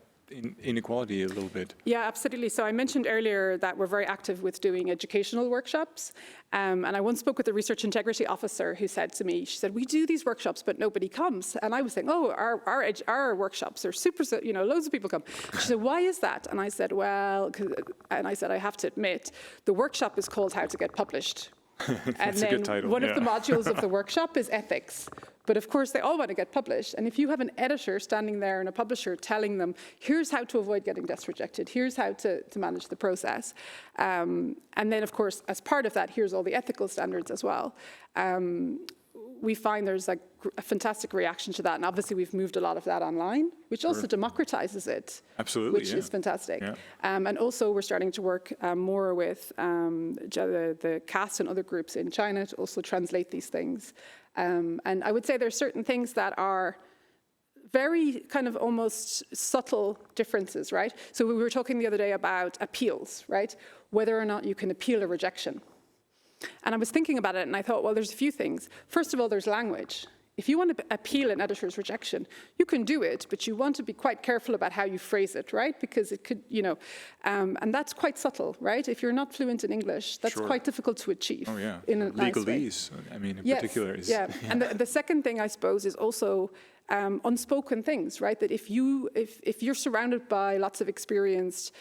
inequality a little bit? Yeah, absolutely. So I mentioned earlier that we're very active with doing educational workshops. And I once spoke with a research integrity officer who said to me, she said, we do these workshops, but nobody comes. And I was saying, our workshops are super, loads of people come. She said, why is that? And I said, I have to admit, the workshop is called How to Get Published. And then one of the modules of the workshop is ethics. But of course, they all want to get published. And if you have an editor standing there and a publisher telling them, here's how to avoid getting desk rejected, here's how to manage the process. And then, of course, as part of that, here's all the ethical standards as well. We find there's a fantastic reaction to that. And obviously, we've moved a lot of that online, which also democratizes it. Absolutely, which is fantastic. Yeah. And also, we're starting to work more with the CAS and other groups in China to also translate these things. And I would say there's certain things that are very kind of almost subtle differences, right? So we were talking the other day about appeals, right? Whether or not you can appeal a rejection. And I was thinking about it and I thought, well, there's a few things. First of all, there's language. If you want to appeal an editor's rejection, you can do it, but you want to be quite careful about how you phrase it, right? Because it could, and that's quite subtle, right? If you're not fluent in English, that's quite difficult to achieve. Oh, yeah. In a legalese, nice I mean, in particular. Is, yeah. And the second thing, I suppose, is also unspoken things, right? That if you're surrounded by lots of experienced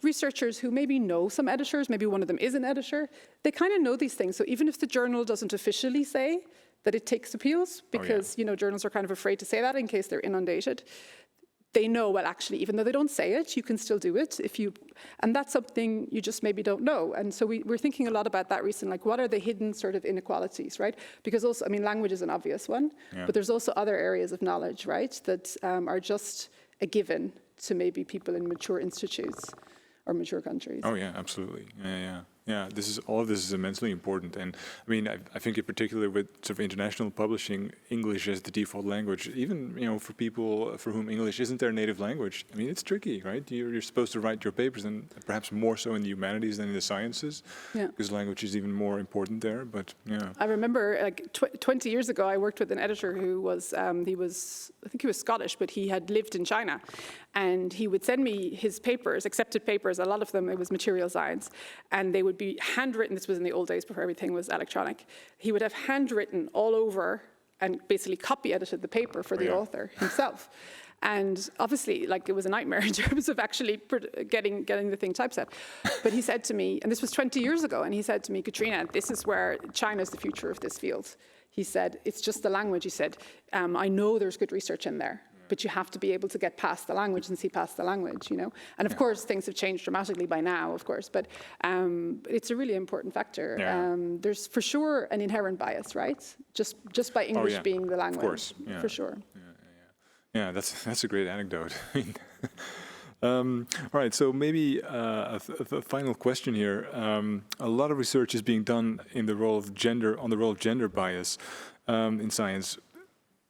researchers who maybe know some editors, maybe one of them is an editor, they kind of know these things. So even if the journal doesn't officially say that it takes appeals, because journals are kind of afraid to say that in case they're inundated, they know, well, actually, even though they don't say it, you can still do it and that's something you just maybe don't know. And so we're thinking a lot about that recently, like what are the hidden sort of inequalities, right? Because also, I mean, language is an obvious one, but there's also other areas of knowledge, right, that are just a given to maybe people in mature institutes or mature countries. Oh, yeah, absolutely. Yeah. Yeah, all of this is immensely important, and I mean, I think in particular with sort of international publishing, English as the default language, even for people for whom English isn't their native language, I mean, it's tricky, right? You're supposed to write your papers, and perhaps more so in the humanities than in the sciences, because language is even more important there. But yeah, I remember like 20 years ago, I worked with an editor who was I think he was Scottish, but he had lived in China, and he would send me his papers, accepted papers. A lot of them it was material science, and they would be handwritten. This was in the old days before everything was electronic. He would have handwritten all over and basically copy edited the paper for the author himself. And obviously, like, it was a nightmare in terms of actually getting the thing typeset. But he said to me, and this was 20 years ago, and he said to me, Catriona, this is where China's the future of this field. He said, it's just the language. He said, I know there's good research in there, but you have to be able to get past the language and see past the language, And of course, things have changed dramatically by now, of course, but it's a really important factor. There's for sure an inherent bias, right? Just by English being the language, of course. For sure. Yeah, that's a great anecdote. All right, so maybe a final question here. A lot of research is being done on the role of gender bias in science.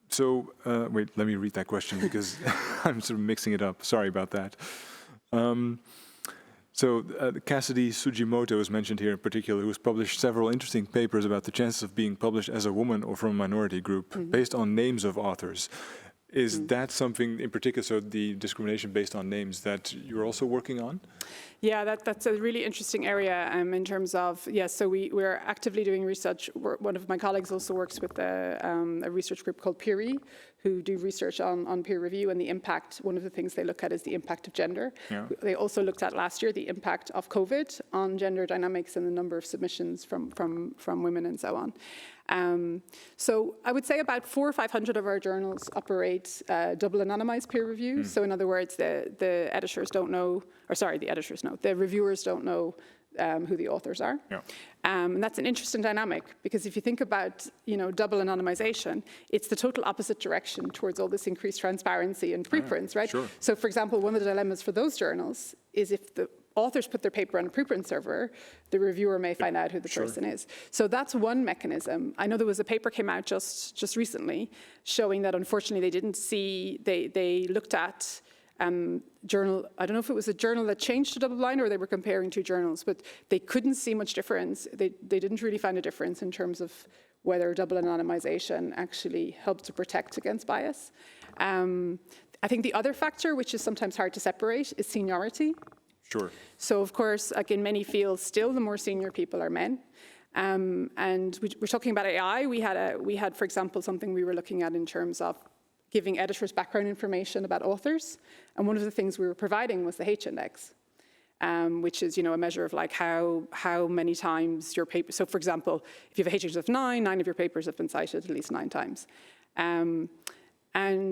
So, wait, let me read that question because I'm sort of mixing it up. Sorry about that. Cassidy Sugimoto is mentioned here in particular, who has published several interesting papers about the chances of being published as a woman or from a minority group based on names of authors. Is that something in particular, so the discrimination based on names, that you're also working on? Yeah, that's a really interesting area in terms of, so we're actively doing research. One of my colleagues also works with a research group called PEERE, who do research on peer review and the impact. One of the things they look at is the impact of gender. Yeah. They also looked at last year the impact of COVID on gender dynamics and the number of submissions from women and so on. So I would say about 400 or 500 of our journals operate double anonymized peer review. So in other words, the editors don't know, the reviewers don't know who the authors are. Yeah. And that's an interesting dynamic, because if you think about, double anonymization, it's the total opposite direction towards all this increased transparency and preprints, right? Sure. So for example, one of the dilemmas for those journals is if the authors put their paper on a preprint server, the reviewer may find out who the person is. So that's one mechanism. I know there was a paper came out just recently showing that unfortunately they didn't see, they looked at journal, I don't know if it was a journal that changed to double blind or they were comparing two journals, but they couldn't see much difference. They didn't really find a difference in terms of whether double anonymization actually helped to protect against bias. I think the other factor, which is sometimes hard to separate, is seniority. Sure. So of course, like in many fields, still the more senior people are men. And we're talking about AI. We had, for example, something we were looking at in terms of giving editors background information about authors. And one of the things we were providing was the H-index, which is, a measure of like how many times your paper. So for example, if you have a H-index of 9 of your papers have been cited at least 9 times. And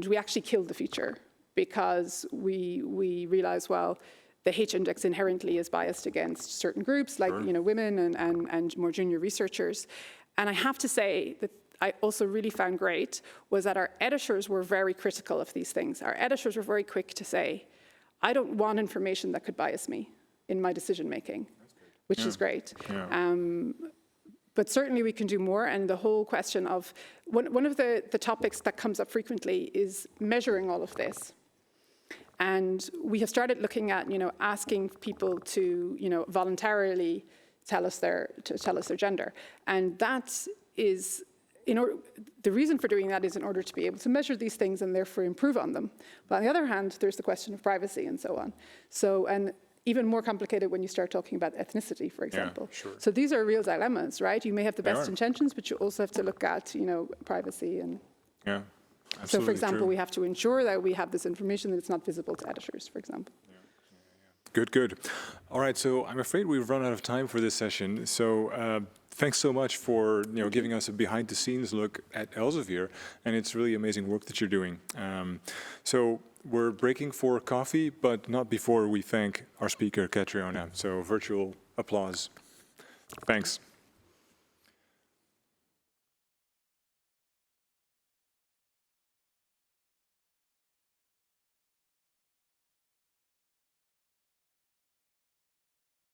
we actually killed the feature because we realized, well, the H-index inherently is biased against certain groups, like women and more junior researchers. And I have to say that I also really found great was that our editors were very critical of these things. Our editors were very quick to say, I don't want information that could bias me in my decision making, which is great. Yeah. But certainly we can do more, and the whole question of, one of the topics that comes up frequently is measuring all of this. And we have started looking at, asking people to, voluntarily tell us their gender. And that is, the reason for doing that is in order to be able to measure these things and therefore improve on them. But on the other hand, there's the question of privacy and so on. So, and even more complicated when you start talking about ethnicity, for example. Yeah, sure. So these are real dilemmas, right? You may have the best intentions, but you also have to look at, privacy and. Yeah. Absolutely so, for example, true. We have to ensure that we have this information that it's not visible to editors, for example. Yeah. Good. All right, so I'm afraid we've run out of time for this session. So thanks so much for giving us a behind-the-scenes look at Elsevier, and it's really amazing work that you're doing. So we're breaking for coffee, but not before we thank our speaker, Catriona. So virtual applause. Thanks.